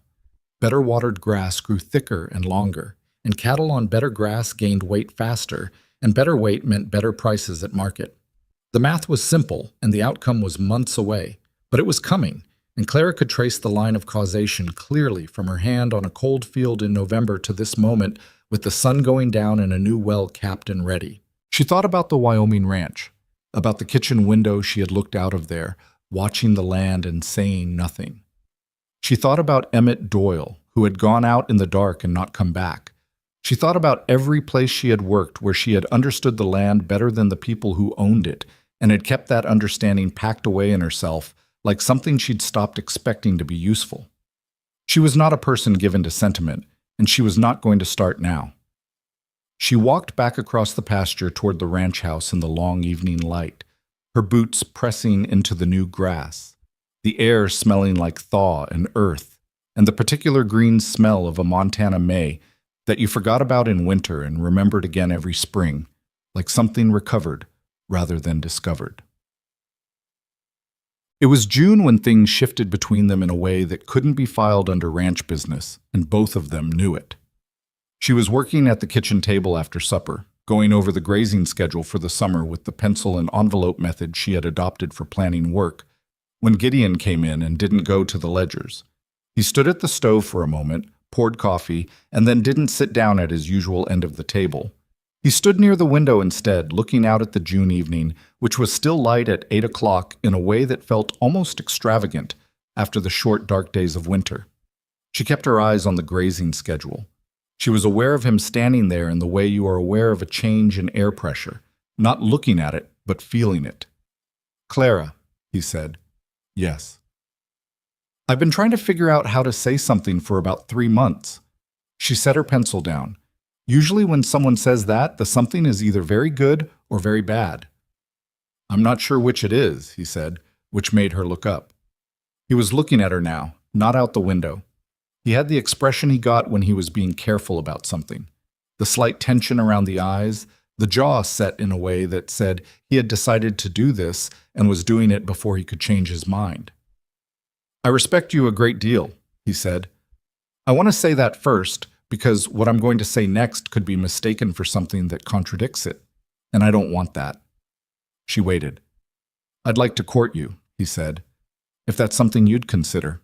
Better watered grass grew thicker and longer, and cattle on better grass gained weight faster, and better weight meant better prices at market. The math was simple, and the outcome was months away, but it was coming, and Clara could trace the line of causation clearly from her hand on a cold field in November to this moment with the sun going down and a new well capped and ready. She thought about the Wyoming ranch, about the kitchen window she had looked out of there, watching the land and saying nothing. She thought about Emmett Doyle, who had gone out in the dark and not come back. She thought about every place she had worked where she had understood the land better than the people who owned it, and had kept that understanding packed away in herself like something she'd stopped expecting to be useful. She was not a person given to sentiment, and she was not going to start now. She walked back across the pasture toward the ranch house in the long evening light, her boots pressing into the new grass, the air smelling like thaw and earth, and the particular green smell of a Montana May that you forgot about in winter and remembered again every spring, like something recovered rather than discovered. It was June when things shifted between them in a way that couldn't be filed under ranch business, and both of them knew it. She was working at the kitchen table after supper, going over the grazing schedule for the summer with the pencil and envelope method she had adopted for planning work, when Gideon came in and didn't go to the ledgers. He stood at the stove for a moment, poured coffee, and then didn't sit down at his usual end of the table. He stood near the window instead, looking out at the June evening, which was still light at 8 o'clock in a way that felt almost extravagant after the short, dark days of winter. She kept her eyes on the grazing schedule. She was aware of him standing there in the way you are aware of a change in air pressure, not looking at it, but feeling it. "Clara," he said. "Yes." "I've been trying to figure out how to say something for about 3 months. She set her pencil down. Usually when someone says that, the something is either very good or very bad. "I'm not sure which it is," he said, which made her look up. He was looking at her now, not out the window. He had the expression he got when he was being careful about something. The slight tension around the eyes, the jaw set in a way that said he had decided to do this and was doing it before he could change his mind. I respect you a great deal, he said. I want to say that first, because what I'm going to say next could be mistaken for something that contradicts it, and I don't want that. She waited. I'd like to court you, he said, if that's something you'd consider.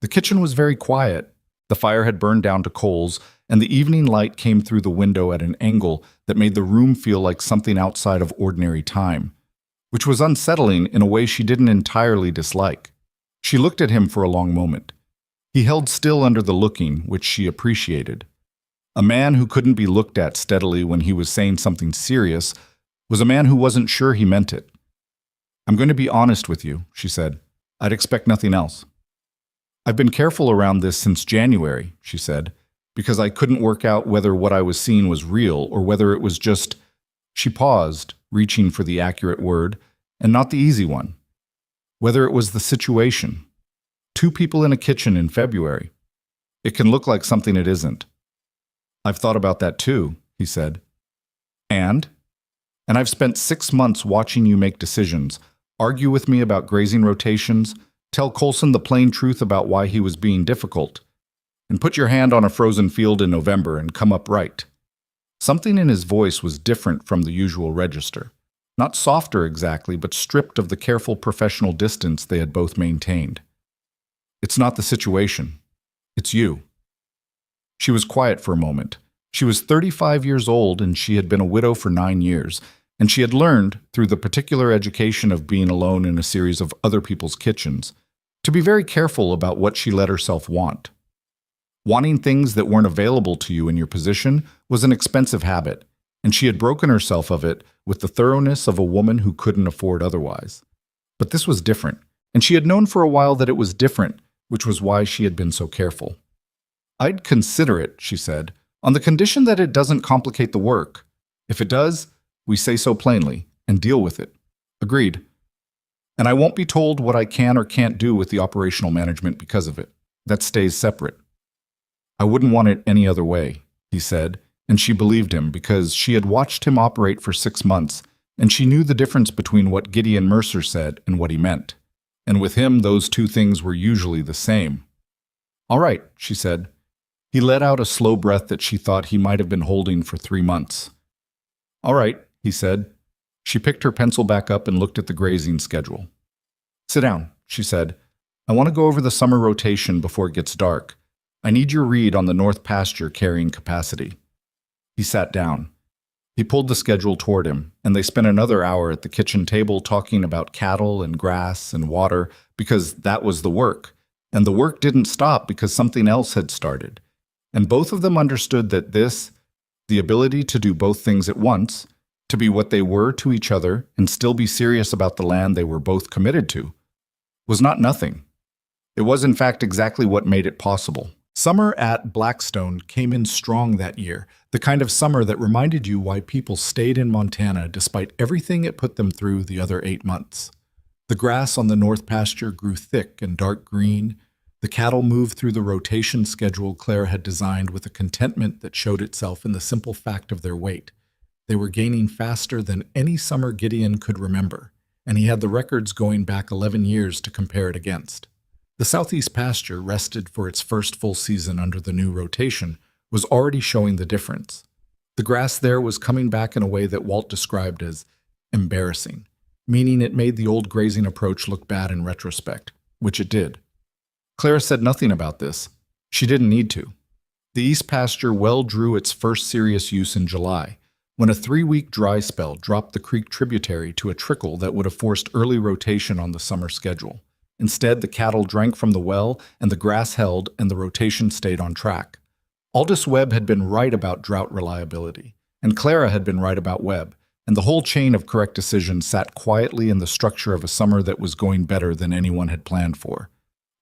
The kitchen was very quiet. The fire had burned down to coals, and the evening light came through the window at an angle that made the room feel like something outside of ordinary time, which was unsettling in a way she didn't entirely dislike. She looked at him for a long moment. He held still under the looking, which she appreciated. A man who couldn't be looked at steadily when he was saying something serious was a man who wasn't sure he meant it. I'm going to be honest with you, she said. I'd expect nothing else. I've been careful around this since January, she said, because I couldn't work out whether what I was seeing was real or whether it was just... She paused, reaching for the accurate word, and not the easy one. Whether it was the situation. 2 people in a kitchen in February. It can look like something it isn't. I've thought about that too, he said. And I've spent 6 months watching you make decisions, argue with me about grazing rotations, tell Coulson the plain truth about why he was being difficult, and put your hand on a frozen field in November and come up right. Something in his voice was different from the usual register. Not softer exactly, but stripped of the careful professional distance they had both maintained. It's not the situation. It's you. She was quiet for a moment. She was 35 years old and she had been a widow for 9 years, and she had learned, through the particular education of being alone in a series of other people's kitchens, to be very careful about what she let herself want. Wanting things that weren't available to you in your position was an expensive habit, and she had broken herself of it with the thoroughness of a woman who couldn't afford otherwise. But this was different, and she had known for a while that it was different, which was why she had been so careful. I'd consider it, she said, on the condition that it doesn't complicate the work. If it does, we say so plainly and deal with it. Agreed. And I won't be told what I can or can't do with the operational management because of it. That stays separate. I wouldn't want it any other way, he said, and she believed him because she had watched him operate for 6 months, and she knew the difference between what Gideon Mercer said and what he meant. And with him, those 2 things were usually the same. All right, she said. He let out a slow breath that she thought he might have been holding for 3 months. All right, he said. She picked her pencil back up and looked at the grazing schedule. Sit down, she said. I want to go over the summer rotation before it gets dark. I need your read on the north pasture carrying capacity. He sat down. He pulled the schedule toward him, and they spent another hour at the kitchen table talking about cattle and grass and water because that was the work. And the work didn't stop because something else had started. And both of them understood that this, the ability to do both things at once, to be what they were to each other and still be serious about the land they were both committed to, was not nothing. It was in fact exactly what made it possible. Summer at Blackstone came in strong that year, the kind of summer that reminded you why people stayed in Montana despite everything it put them through the other 8 months. The grass on the north pasture grew thick and dark green. The cattle moved through the rotation schedule Claire had designed with a contentment that showed itself in the simple fact of their weight. They were gaining faster than any summer Gideon could remember, and he had the records going back 11 years to compare it against. The southeast pasture, rested for its first full season under the new rotation, was already showing the difference. The grass there was coming back in a way that Walt described as embarrassing, meaning it made the old grazing approach look bad in retrospect, which it did. Clara said nothing about this. She didn't need to. The east pasture well drew its first serious use in July, when a 3-week dry spell dropped the creek tributary to a trickle that would have forced early rotation on the summer schedule. Instead, the cattle drank from the well, and the grass held, and the rotation stayed on track. Aldous Webb had been right about drought reliability, and Clara had been right about Webb, and the whole chain of correct decisions sat quietly in the structure of a summer that was going better than anyone had planned for.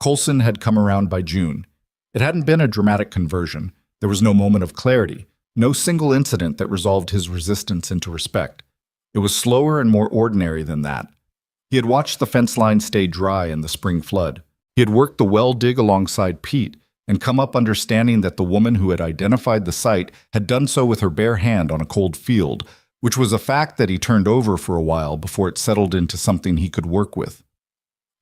Coulson had come around by June. It hadn't been a dramatic conversion. There was no moment of clarity, no single incident that resolved his resistance into respect. It was slower and more ordinary than that. He had watched the fence line stay dry in the spring flood. He had worked the well dig alongside Pete and come up understanding that the woman who had identified the site had done so with her bare hand on a cold field, which was a fact that he turned over for a while before it settled into something he could work with.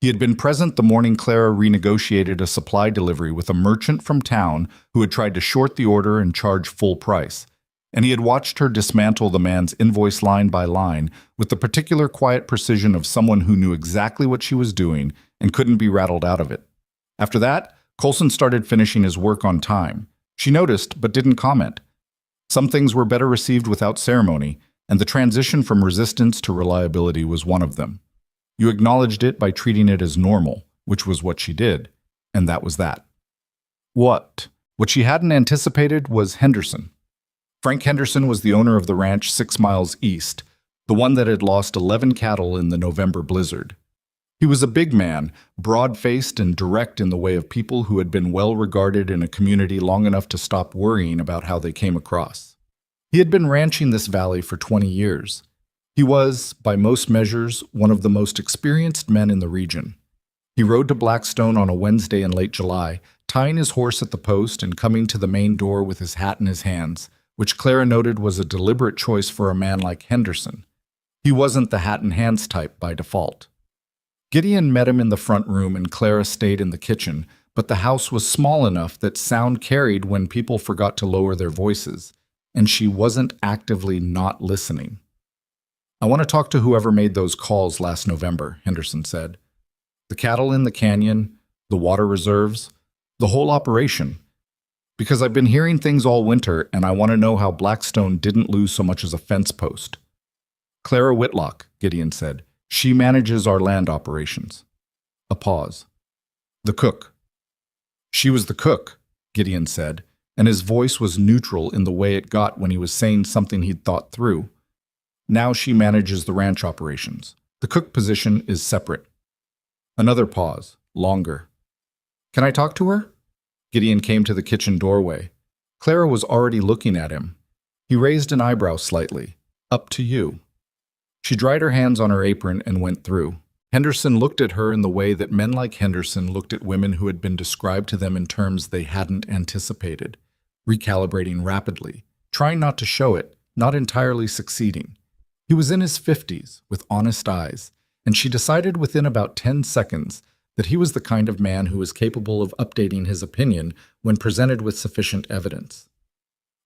He had been present the morning Clara renegotiated a supply delivery with a merchant from town who had tried to short the order and charge full price, and he had watched her dismantle the man's invoice line by line with the particular quiet precision of someone who knew exactly what she was doing and couldn't be rattled out of it. After that, Coulson started finishing his work on time. She noticed, but didn't comment. Some things were better received without ceremony, and the transition from resistance to reliability was one of them. You acknowledged it by treating it as normal, which was what she did, and that was that. What she hadn't anticipated was Henderson. Frank Henderson was the owner of the ranch 6 miles east, the one that had lost 11 cattle in the November blizzard. He was a big man, broad-faced and direct in the way of people who had been well regarded in a community long enough to stop worrying about how they came across. He had been ranching this valley for 20 years. He was, by most measures, one of the most experienced men in the region. He rode to Blackstone on a Wednesday in late July, tying his horse at the post and coming to the main door with his hat in his hands, which Clara noted was a deliberate choice for a man like Henderson. He wasn't the hat and hands type by default. Gideon met him in the front room and Clara stayed in the kitchen, but the house was small enough that sound carried when people forgot to lower their voices, and she wasn't actively not listening. "I want to talk to whoever made those calls last November," Henderson said. "The cattle in the canyon, the water reserves, the whole operation. Because I've been hearing things all winter, and I want to know how Blackstone didn't lose so much as a fence post." "Clara Whitlock," Gideon said. "She manages our land operations." A pause. "The cook." "She was the cook," Gideon said, and his voice was neutral in the way it got when he was saying something he'd thought through. "Now she manages the ranch operations. The cook position is separate." Another pause, longer. "Can I talk to her?" Gideon came to the kitchen doorway. Clara was already looking at him. He raised an eyebrow slightly. "Up to you." She dried her hands on her apron and went through. Henderson looked at her in the way that men like Henderson looked at women who had been described to them in terms they hadn't anticipated, recalibrating rapidly, trying not to show it, not entirely succeeding. He was in his 50s, with honest eyes, and she decided within about 10 seconds that he was the kind of man who was capable of updating his opinion when presented with sufficient evidence.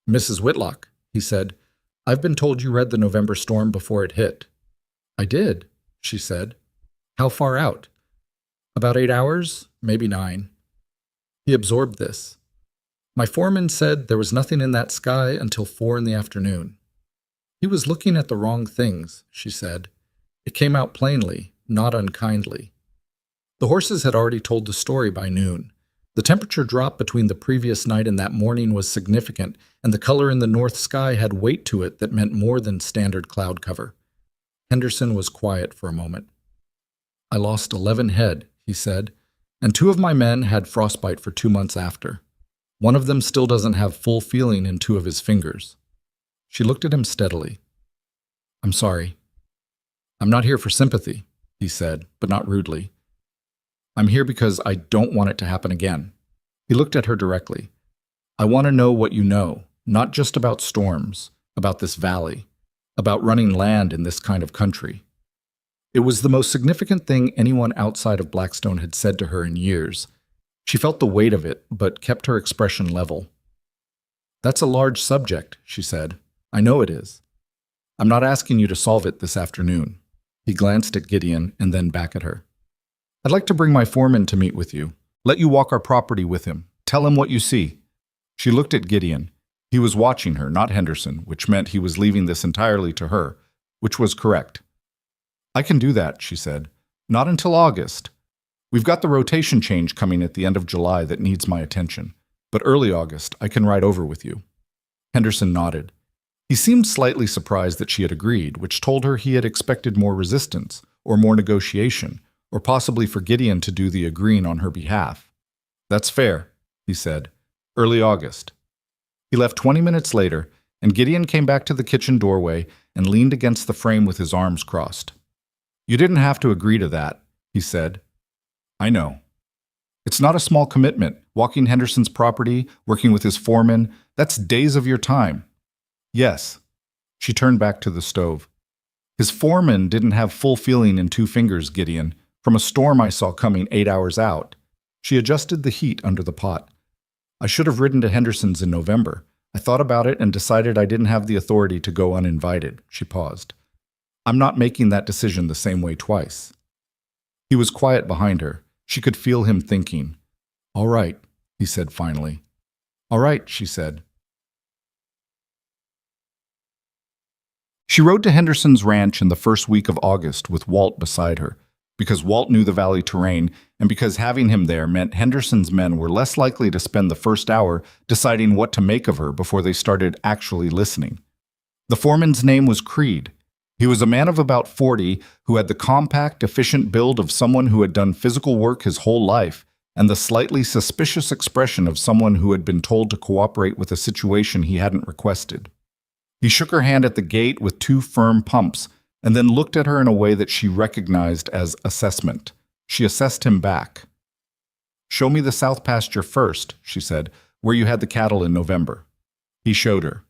"Mrs. Whitlock," he said, "I've been told you read the November storm before it hit." "I did," she said. "How far out?" "About 8 hours, maybe 9. He absorbed this. "My foreman said there was nothing in that sky until 4 in the afternoon. He was looking at the wrong things," she said. "It came out plainly, not unkindly." The horses had already told the story by noon. The temperature drop between the previous night and that morning was significant, and the color in the north sky had weight to it that meant more than standard cloud cover. Henderson was quiet for a moment. "I lost 11 head," he said, "and 2 of my men had frostbite for 2 months after. One of them still doesn't have full feeling in 2 of his fingers." She looked at him steadily. "I'm sorry." "I'm not here for sympathy," he said, but not rudely. "I'm here because I don't want it to happen again." He looked at her directly. "I want to know what you know, not just about storms, about this valley, about running land in this kind of country." It was the most significant thing anyone outside of Blackstone had said to her in years. She felt the weight of it, but kept her expression level. "That's a large subject," she said. "I know it is. I'm not asking you to solve it this afternoon." He glanced at Gideon and then back at her. "I'd like to bring my foreman to meet with you. Let you walk our property with him. Tell him what you see." She looked at Gideon. He was watching her, not Henderson, which meant he was leaving this entirely to her, which was correct. "I can do that," she said. "Not until August. We've got the rotation change coming at the end of July that needs my attention, but early August I can ride over with you." Henderson nodded. He seemed slightly surprised that she had agreed, which told her he had expected more resistance, or more negotiation, or possibly for Gideon to do the agreeing on her behalf. "That's fair," he said. "Early August." He left 20 minutes later, and Gideon came back to the kitchen doorway and leaned against the frame with his arms crossed. "You didn't have to agree to that," he said. "I know. It's not a small commitment. Walking Henderson's property, working with his foreman, that's days of your time." "Yes." She turned back to the stove. "His foreman didn't have full feeling in 2 fingers, Gideon. From a storm I saw coming 8 hours out. She adjusted the heat under the pot. I should have ridden to Henderson's in November. I thought about it and decided I didn't have the authority to go uninvited. She paused. I'm not making that decision the same way twice. He was quiet behind her. She could feel him thinking. All right, he said finally. All right, she said. She rode to Henderson's ranch in the first week of August with Walt beside her, because Walt knew the valley terrain, and because having him there meant Henderson's men were less likely to spend the first hour deciding what to make of her before they started actually listening. The foreman's name was Creed. He was a man of about 40 who had the compact, efficient build of someone who had done physical work his whole life and the slightly suspicious expression of someone who had been told to cooperate with a situation he hadn't requested. He shook her hand at the gate with 2 firm pumps and then looked at her in a way that she recognized as assessment. She assessed him back. Show me the south pasture first, she said, where you had the cattle in November. He showed her.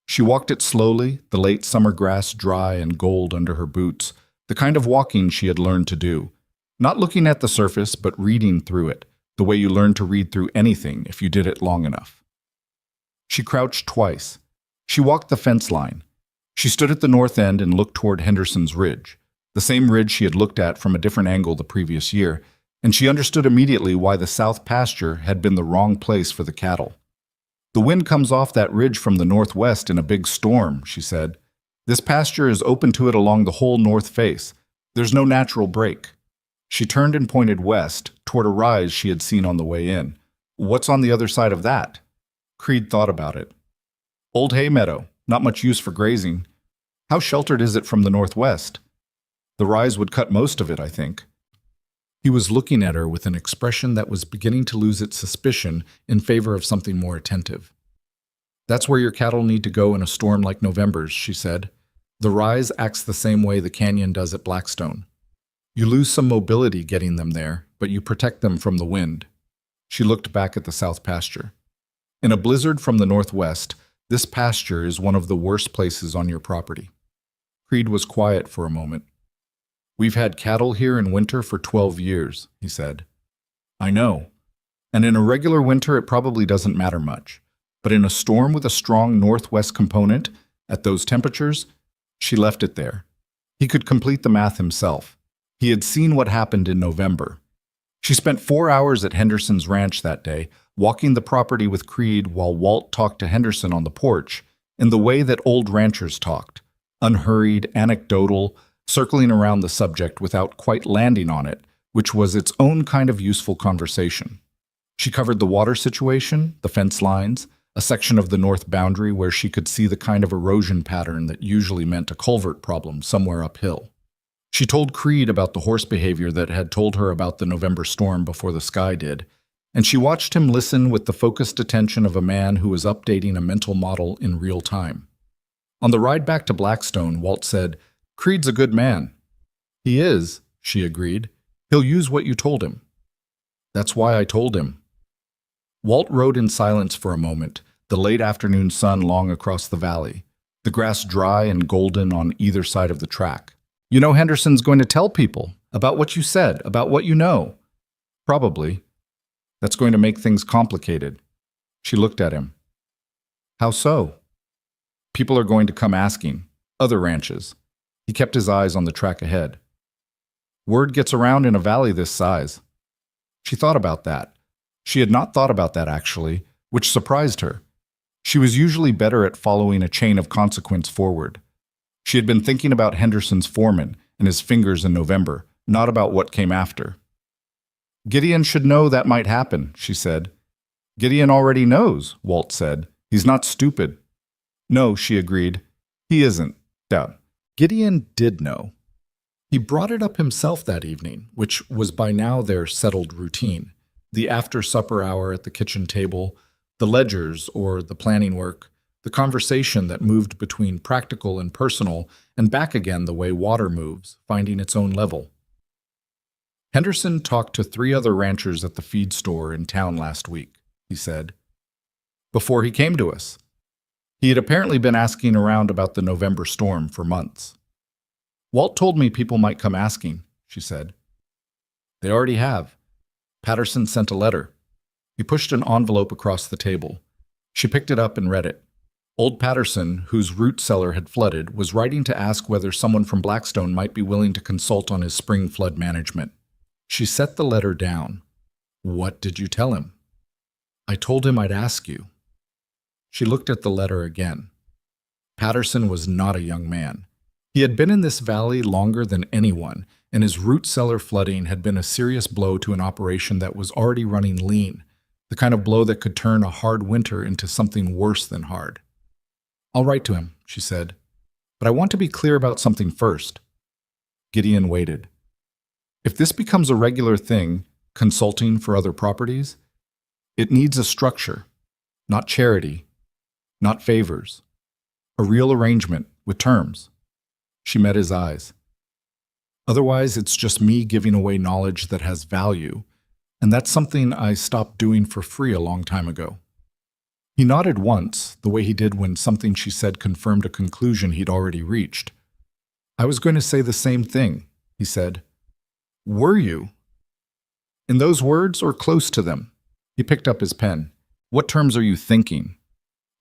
She walked it slowly, the late summer grass dry and gold under her boots, the kind of walking she had learned to do. Not looking at the surface, but reading through it, the way you learn to read through anything if you did it long enough. She crouched twice. She walked the fence line. She stood at the north end and looked toward Henderson's Ridge, the same ridge she had looked at from a different angle the previous year, and she understood immediately why the south pasture had been the wrong place for the cattle. The wind comes off that ridge from the northwest in a big storm, she said. This pasture is open to it along the whole north face. There's no natural break. She turned and pointed west, toward a rise she had seen on the way in. What's on the other side of that? Creed thought about it. Old hay meadow, not much use for grazing. How sheltered is it from the northwest? The rise would cut most of it, I think. He was looking at her with an expression that was beginning to lose its suspicion in favor of something more attentive. That's where your cattle need to go in a storm like November's, she said. The rise acts the same way the canyon does at Blackstone. You lose some mobility getting them there, but you protect them from the wind. She looked back at the south pasture. In a blizzard from the northwest, this pasture is one of the worst places on your property. Creed was quiet for a moment. We've had cattle here in winter for 12 years, he said. I know. And in a regular winter, it probably doesn't matter much. But in a storm with a strong northwest component, at those temperatures, she left it there. He could complete the math himself. He had seen what happened in November. She spent 4 hours at Henderson's ranch that day, walking the property with Creed while Walt talked to Henderson on the porch, in the way that old ranchers talked, unhurried, anecdotal, circling around the subject without quite landing on it, which was its own kind of useful conversation. She covered the water situation, the fence lines, a section of the north boundary where she could see the kind of erosion pattern that usually meant a culvert problem somewhere uphill. She told Creed about the horse behavior that had told her about the November storm before the sky did, and she watched him listen with the focused attention of a man who was updating a mental model in real time. On the ride back to Blackstone, Walt said, Creed's a good man. He is, she agreed. He'll use what you told him. That's why I told him. Walt rode in silence for a moment, the late afternoon sun long across the valley, the grass dry and golden on either side of the track. You know Henderson's going to tell people about what you said, about what you know. Probably. That's going to make things complicated. She looked at him. How so? People are going to come asking. Other ranches. He kept his eyes on the track ahead. Word gets around in a valley this size. She thought about that. She had not thought about that, actually, which surprised her. She was usually better at following a chain of consequence forward. She had been thinking about Henderson's foreman and his fingers in November, not about what came after. Gideon should know that might happen, she said. Gideon already knows, Walt said. He's not stupid. No, she agreed. He isn't. Doubt. Gideon did know. He brought it up himself that evening, which was by now their settled routine. The after-supper hour at the kitchen table, the ledgers or the planning work, the conversation that moved between practical and personal and back again the way water moves, finding its own level. Henderson talked to 3 other ranchers at the feed store in town last week, he said, before he came to us. He had apparently been asking around about the November storm for months. Walt told me people might come asking, she said. They already have. Patterson sent a letter. He pushed an envelope across the table. She picked it up and read it. Old Patterson, whose root cellar had flooded, was writing to ask whether someone from Blackstone might be willing to consult on his spring flood management. She set the letter down. What did you tell him? I told him I'd ask you. She looked at the letter again. Patterson was not a young man. He had been in this valley longer than anyone, and his root cellar flooding had been a serious blow to an operation that was already running lean, the kind of blow that could turn a hard winter into something worse than hard. I'll write to him, she said, but I want to be clear about something first. Gideon waited. If this becomes a regular thing, consulting for other properties, it needs a structure, not charity, not favors, a real arrangement with terms. She met his eyes. Otherwise, it's just me giving away knowledge that has value, and that's something I stopped doing for free a long time ago. He nodded once, the way he did when something she said confirmed a conclusion he'd already reached. I was going to say the same thing, he said. Were you? In those words, or close to them? He picked up his pen. What terms are you thinking?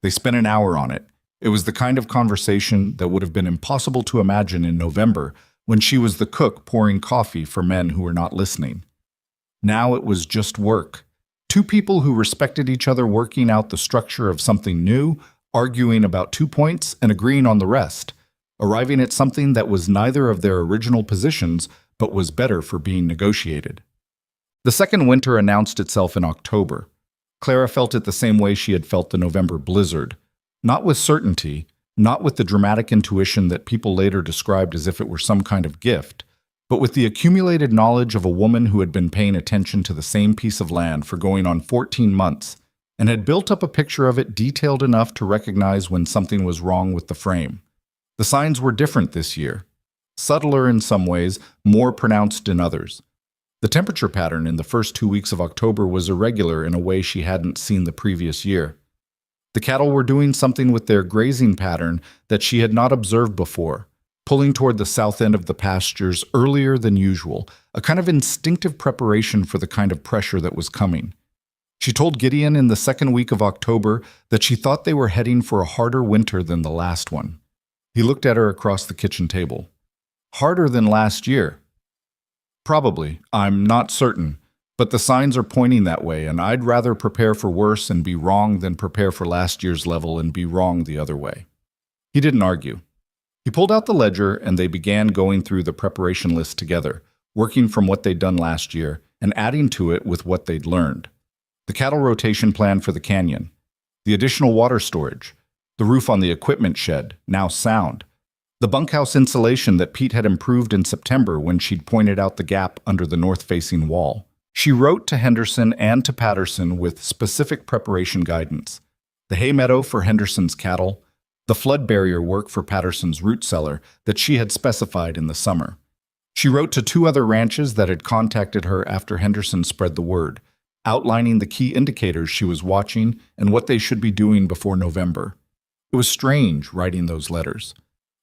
They spent an hour on it. It was the kind of conversation that would have been impossible to imagine in November, when she was the cook pouring coffee for men who were not listening. Now it was just work. Two people who respected each other working out the structure of something new, arguing about 2 points and agreeing on the rest, arriving at something that was neither of their original positions but was better for being negotiated. The second winter announced itself in October. Clara felt it the same way she had felt the November blizzard. Not with certainty, not with the dramatic intuition that people later described as if it were some kind of gift, but with the accumulated knowledge of a woman who had been paying attention to the same piece of land for going on 14 months and had built up a picture of it detailed enough to recognize when something was wrong with the frame. The signs were different this year, subtler in some ways, more pronounced in others. The temperature pattern in the first 2 weeks of October was irregular in a way she hadn't seen the previous year. The cattle were doing something with their grazing pattern that she had not observed before, pulling toward the south end of the pastures earlier than usual, a kind of instinctive preparation for the kind of pressure that was coming. She told Gideon in the second week of October that she thought they were heading for a harder winter than the last one. He looked at her across the kitchen table. Harder than last year? Probably. I'm not certain. But the signs are pointing that way, and I'd rather prepare for worse and be wrong than prepare for last year's level and be wrong the other way. He didn't argue. He pulled out the ledger, and they began going through the preparation list together, working from what they'd done last year and adding to it with what they'd learned. The cattle rotation plan for the canyon, the additional water storage, the roof on the equipment shed, now sound, the bunkhouse insulation that Pete had improved in September when she'd pointed out the gap under the north-facing wall. She wrote to Henderson and to Patterson with specific preparation guidance. The hay meadow for Henderson's cattle, the flood barrier work for Patterson's root cellar that she had specified in the summer. She wrote to 2 other ranches that had contacted her after Henderson spread the word, outlining the key indicators she was watching and what they should be doing before November. It was strange writing those letters.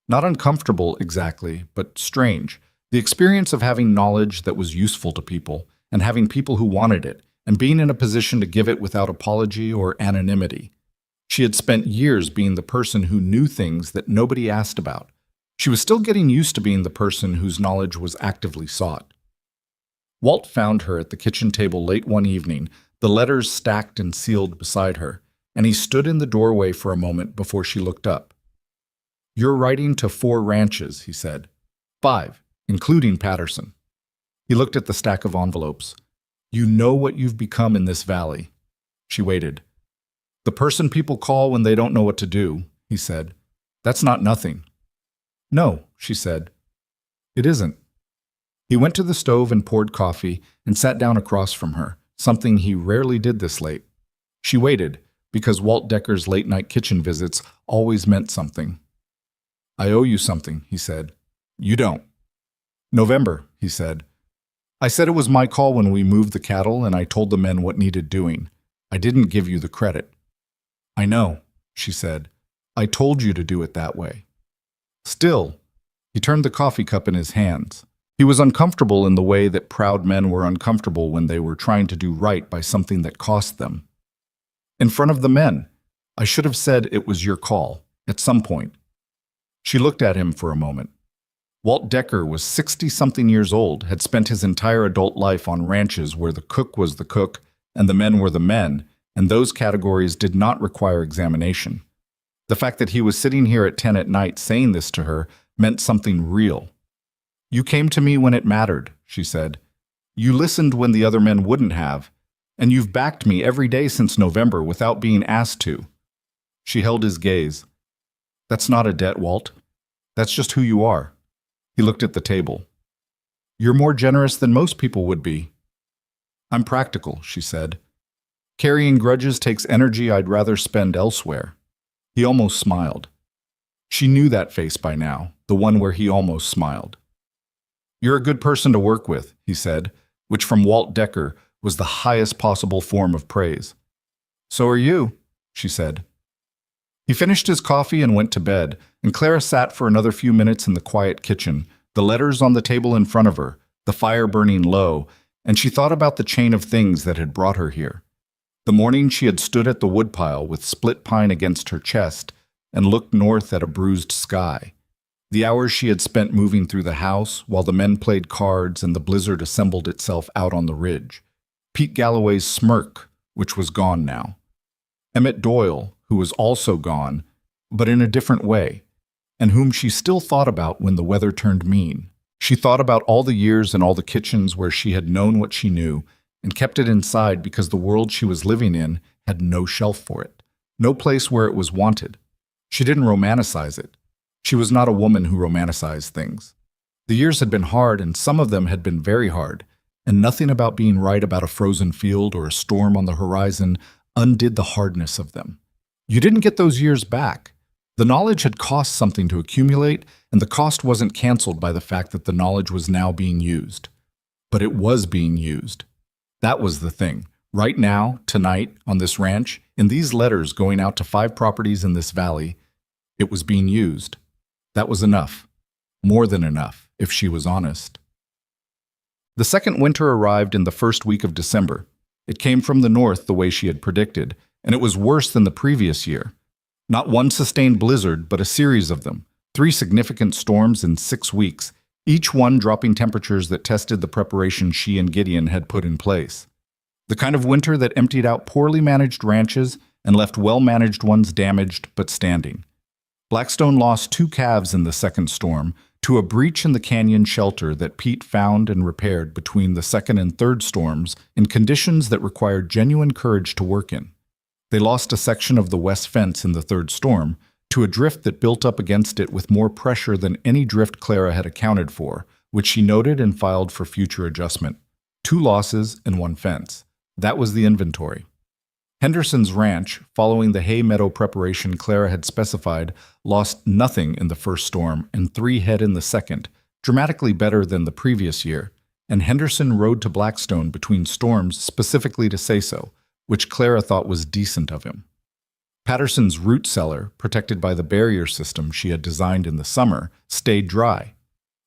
Not uncomfortable exactly, but strange. The experience of having knowledge that was useful to people, and having people who wanted it, and being in a position to give it without apology or anonymity. She had spent years being the person who knew things that nobody asked about. She was still getting used to being the person whose knowledge was actively sought. Walt found her at the kitchen table late one evening, the letters stacked and sealed beside her, and he stood in the doorway for a moment before she looked up. "You're writing to 4 ranches," he said. 5, including Patterson. He looked at the stack of envelopes. "You know what you've become in this valley." She waited. "The person people call when they don't know what to do," he said. "That's not nothing." "No," she said. "It isn't." He went to the stove and poured coffee and sat down across from her, something he rarely did this late. She waited, because Walt Decker's late-night kitchen visits always meant something. "I owe you something," he said. "You don't." "November," he said. "I said it was my call when we moved the cattle, and I told the men what needed doing. I didn't give you the credit." "I know," she said. "I told you to do it that way." Still, he turned the coffee cup in his hands. He He was uncomfortable in the way that proud men were uncomfortable when they were trying to do right by something that cost them. In front of the men, I should have said it was your call, at some point. She looked at him for a moment. Walt Decker was 60-something years old, had spent his entire adult life on ranches where the cook was the cook and the men were the men, and those categories did not require examination. The fact that he was sitting here at 10 at night saying this to her meant something real. "You came to me when it mattered," she said. "You listened when the other men wouldn't have, and you've backed me every day since November without being asked to." She held his gaze. "That's not a debt, Walt. That's just who you are." He looked at the table. "You're more generous than most people would be." "I'm practical," she said. "Carrying grudges takes energy I'd rather spend elsewhere." He almost smiled. She knew that face by now, the one where he almost smiled. "You're a good person to work with," he said, which from Walt Decker was the highest possible form of praise. "So are you," she said. He finished his coffee and went to bed, and Clara sat for another few minutes in the quiet kitchen, the letters on the table in front of her, the fire burning low, and she thought about the chain of things that had brought her here. The morning she had stood at the woodpile with split pine against her chest and looked north at a bruised sky. The hours she had spent moving through the house while the men played cards and the blizzard assembled itself out on the ridge. Pete Galloway's smirk, which was gone now. Emmett Doyle, who was also gone, but in a different way, and whom she still thought about when the weather turned mean. She thought about all the years and all the kitchens where she had known what she knew and kept it inside because the world she was living in had no shelf for it, no place where it was wanted. She didn't romanticize it. She was not a woman who romanticized things. The years had been hard, and some of them had been very hard, and nothing about being right about a frozen field or a storm on the horizon undid the hardness of them. You didn't get those years back. The knowledge had cost something to accumulate, and the cost wasn't canceled by the fact that the knowledge was now being used. But it was being used. That was the thing. Right now, tonight, on this ranch, in these letters going out to 5 properties in this valley, it was being used. That was enough. More than enough, if she was honest. The second winter arrived in the first week of December. It came from the north the way she had predicted, and it was worse than the previous year. Not one sustained blizzard, but a series of them. 3 significant storms in 6 weeks, each one dropping temperatures that tested the preparation she and Gideon had put in place. The kind of winter that emptied out poorly managed ranches and left well-managed ones damaged but standing. Blackstone lost 2 calves in the second storm to a breach in the canyon shelter that Pete found and repaired between the second and third storms in conditions that required genuine courage to work in. They lost a section of the west fence in the third storm to a drift that built up against it with more pressure than any drift Clara had accounted for, which she noted and filed for future adjustment. 2 losses and 1 fence. That was the inventory. Henderson's ranch, following the hay meadow preparation Clara had specified, lost nothing in the first storm and 3 head in the second, dramatically better than the previous year, and Henderson rode to Blackstone between storms specifically to say so, which Clara thought was decent of him. Patterson's root cellar, protected by the barrier system she had designed in the summer, stayed dry.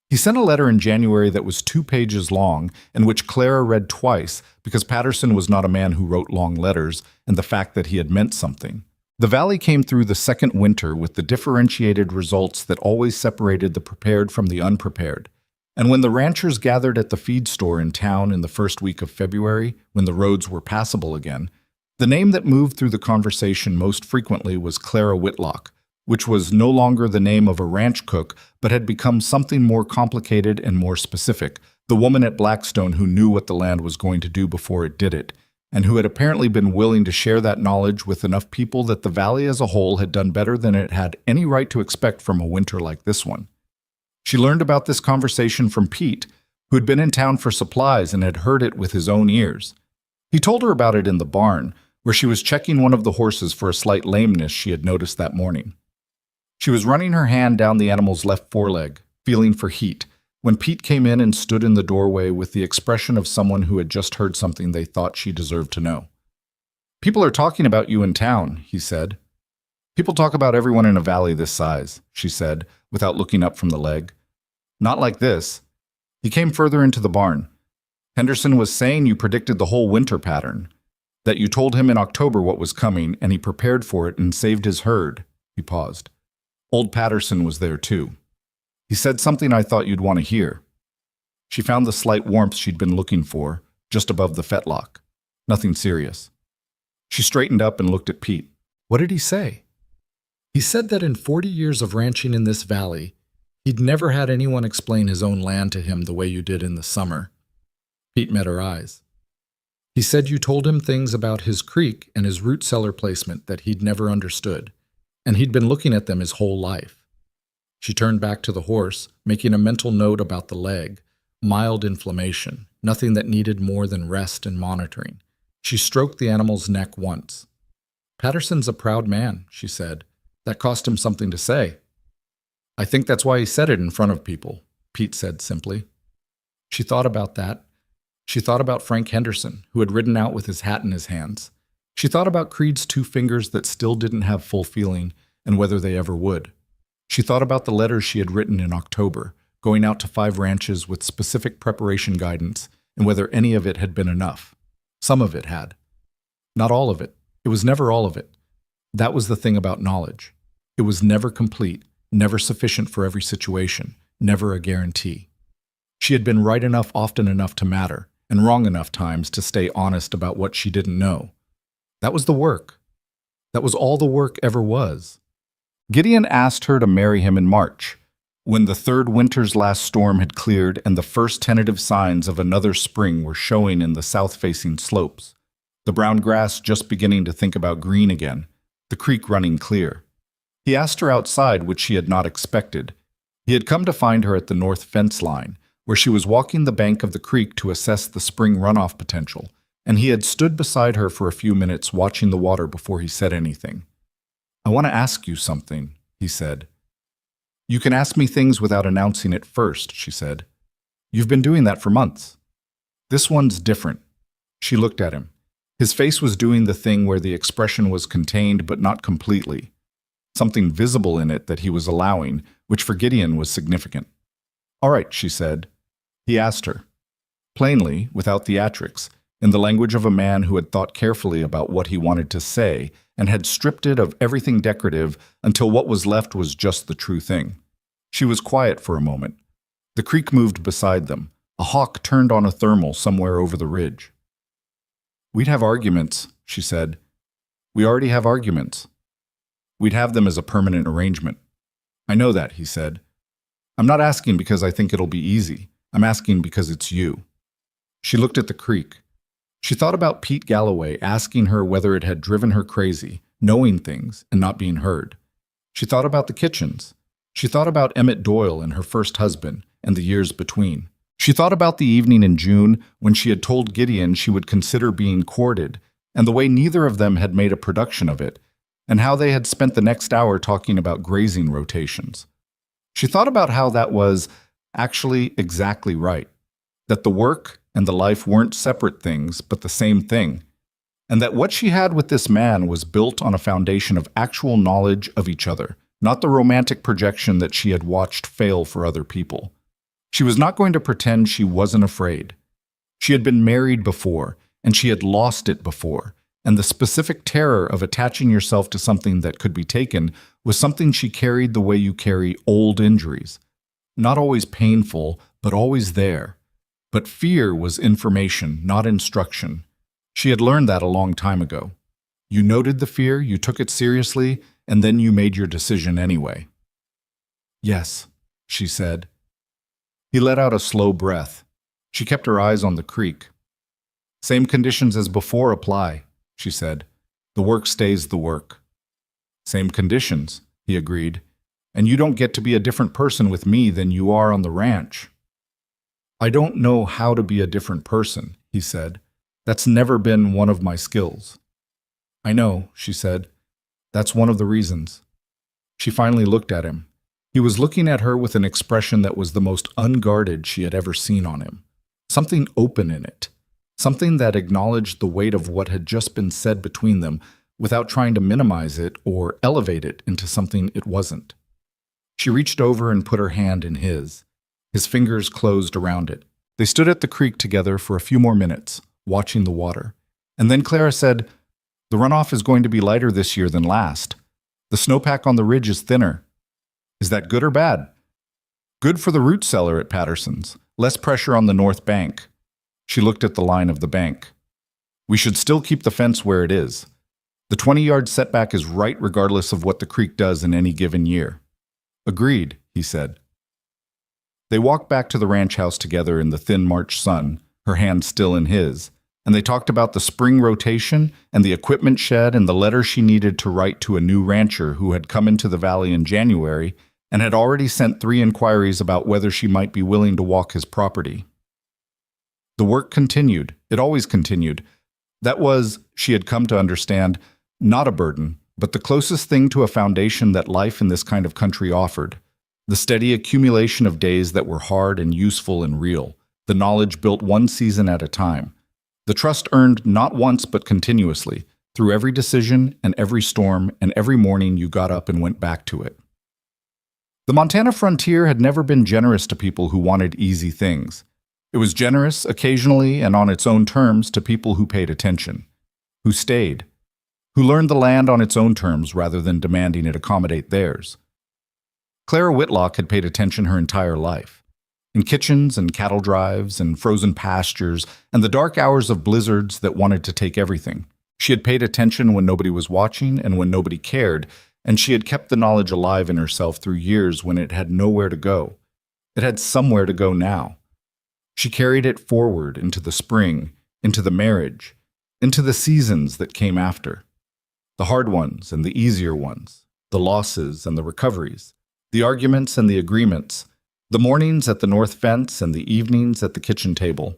He sent a letter in January that was 2 pages long and which Clara read twice because Patterson was not a man who wrote long letters and the fact that he had meant something. The valley came through the second winter with the differentiated results that always separated the prepared from the unprepared. And when the ranchers gathered at the feed store in town in the first week of February, when the roads were passable again, the name that moved through the conversation most frequently was Clara Whitlock, which was no longer the name of a ranch cook, but had become something more complicated and more specific, the woman at Blackstone who knew what the land was going to do before it did it, and who had apparently been willing to share that knowledge with enough people that the valley as a whole had done better than it had any right to expect from a winter like this one. She learned about this conversation from Pete, who had been in town for supplies and had heard it with his own ears. He told her about it in the barn, where she was checking one of the horses for a slight lameness she had noticed that morning. She was running her hand down the animal's left foreleg, feeling for heat, when Pete came in and stood in the doorway with the expression of someone who had just heard something they thought she deserved to know. "People are talking about you in town," he said. "People talk about everyone in a valley this size," she said, without looking up from the leg. "Not like this." He came further into the barn. Henderson was saying you predicted the whole winter pattern, that you told him in October what was coming, and he prepared for it and saved his herd. He paused. Old Patterson was there, too. He said something I thought you'd want to hear. She found the slight warmth she'd been looking for, just above the fetlock. Nothing serious. She straightened up and looked at Pete. What did he say? He said that in 40 years of ranching in this valley, he'd never had anyone explain his own land to him the way you did in the summer. Pete met her eyes. He said you told him things about his creek and his root cellar placement that he'd never understood, and he'd been looking at them his whole life. She turned back to the horse, making a mental note about the leg. Mild inflammation, nothing that needed more than rest and monitoring. She stroked the animal's neck once. Patterson's a proud man, she said. That cost him something to say. I think that's why he said it in front of people, Pete said simply. She thought about that. She thought about Frank Henderson, who had ridden out with his hat in his hands. She thought about Creed's two fingers that still didn't have full feeling, and whether they ever would. She thought about the letters she had written in October, going out to 5 ranches with specific preparation guidance, and whether any of it had been enough. Some of it had. Not all of it. It was never all of it. That was the thing about knowledge. It was never complete, never sufficient for every situation, never a guarantee. She had been right enough often enough to matter, and wrong enough times to stay honest about what she didn't know. That was the work. That was all the work ever was. Gideon asked her to marry him in March, when the third winter's last storm had cleared and the first tentative signs of another spring were showing in the south-facing slopes, the brown grass just beginning to think about green again, the creek running clear. He asked her outside, which she had not expected. He had come to find her at the north fence line, where she was walking the bank of the creek to assess the spring runoff potential, and he had stood beside her for a few minutes watching the water before he said anything. I want to ask you something, he said. You can ask me things without announcing it first, she said. You've been doing that for months. This one's different. She looked at him. His face was doing the thing where the expression was contained but not completely. Something visible in it that he was allowing, which for Gideon was significant. All right, she said. He asked her. Plainly, without theatrics, in the language of a man who had thought carefully about what he wanted to say and had stripped it of everything decorative until what was left was just the true thing. She was quiet for a moment. The creek moved beside them. A hawk turned on a thermal somewhere over the ridge. We'd have arguments, she said. We already have arguments. We'd have them as a permanent arrangement. I know that, he said. I'm not asking because I think it'll be easy. I'm asking because it's you. She looked at the creek. She thought about Pete Galloway asking her whether it had driven her crazy, knowing things and not being heard. She thought about the kitchens. She thought about Emmett Doyle and her first husband and the years between. She thought about the evening in June when she had told Gideon she would consider being courted, and the way neither of them had made a production of it, and how they had spent the next hour talking about grazing rotations. She thought about how that was actually exactly right, that the work and the life weren't separate things, but the same thing, and that what she had with this man was built on a foundation of actual knowledge of each other, not the romantic projection that she had watched fail for other people. She was not going to pretend she wasn't afraid. She had been married before, and she had lost it before, and the specific terror of attaching yourself to something that could be taken was something she carried the way you carry old injuries. Not always painful, but always there. But fear was information, not instruction. She had learned that a long time ago. You noted the fear, you took it seriously, and then you made your decision anyway. Yes, she said. He let out a slow breath. She kept her eyes on the creek. Same conditions as before apply, she said. The work stays the work. Same conditions, he agreed. And you don't get to be a different person with me than you are on the ranch. I don't know how to be a different person, he said. That's never been one of my skills. I know, she said. That's one of the reasons. She finally looked at him. He was looking at her with an expression that was the most unguarded she had ever seen on him. Something open in it. Something that acknowledged the weight of what had just been said between them without trying to minimize it or elevate it into something it wasn't. She reached over and put her hand in his. His fingers closed around it. They stood at the creek together for a few more minutes, watching the water. And then Clara said, "The runoff is going to be lighter this year than last. The snowpack on the ridge is thinner. Is that good or bad?" "Good for the root cellar at Patterson's. Less pressure on the north bank." She looked at the line of the bank. "We should still keep the fence where it is. The 20-yard setback is right regardless of what the creek does in any given year." "Agreed," he said. They walked back to the ranch house together in the thin March sun, her hand still in his, and they talked about the spring rotation and the equipment shed and the letter she needed to write to a new rancher who had come into the valley in January and had already sent 3 inquiries about whether she might be willing to walk his property. The work continued. It always continued. That was, she had come to understand, not a burden, but the closest thing to a foundation that life in this kind of country offered. The steady accumulation of days that were hard and useful and real, the knowledge built one season at a time. The trust earned not once but continuously, through every decision and every storm and every morning you got up and went back to it. The Montana frontier had never been generous to people who wanted easy things. It was generous occasionally and on its own terms to people who paid attention, who stayed, who learned the land on its own terms rather than demanding it accommodate theirs. Clara Whitlock had paid attention her entire life. In kitchens and cattle drives and frozen pastures and the dark hours of blizzards that wanted to take everything. She had paid attention when nobody was watching and when nobody cared, and she had kept the knowledge alive in herself through years when it had nowhere to go. It had somewhere to go now. She carried it forward into the spring, into the marriage, into the seasons that came after. The hard ones and the easier ones, the losses and the recoveries, the arguments and the agreements, the mornings at the north fence and the evenings at the kitchen table.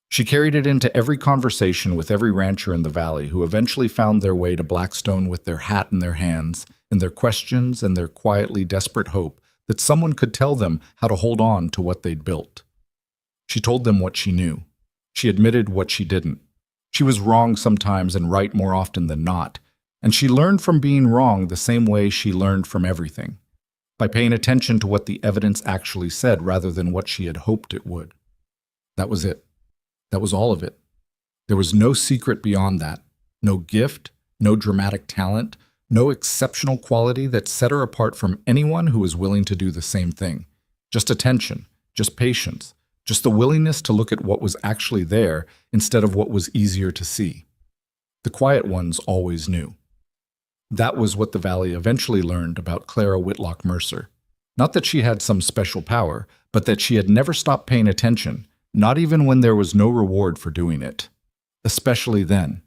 She carried it into every conversation with every rancher in the valley who eventually found their way to Blackstone with their hat in their hands, and their questions and their quietly desperate hope that someone could tell them how to hold on to what they'd built. She told them what she knew. She admitted what she didn't. She was wrong sometimes and right more often than not, and she learned from being wrong the same way she learned from everything, by paying attention to what the evidence actually said rather than what she had hoped it would. That was it. That was all of it. There was no secret beyond that, no gift, no dramatic talent, no exceptional quality that set her apart from anyone who was willing to do the same thing. Just attention, just patience, just the willingness to look at what was actually there instead of what was easier to see. The quiet ones always knew. That was what the valley eventually learned about Clara Whitlock Mercer. Not that she had some special power, but that she had never stopped paying attention, not even when there was no reward for doing it. Especially then.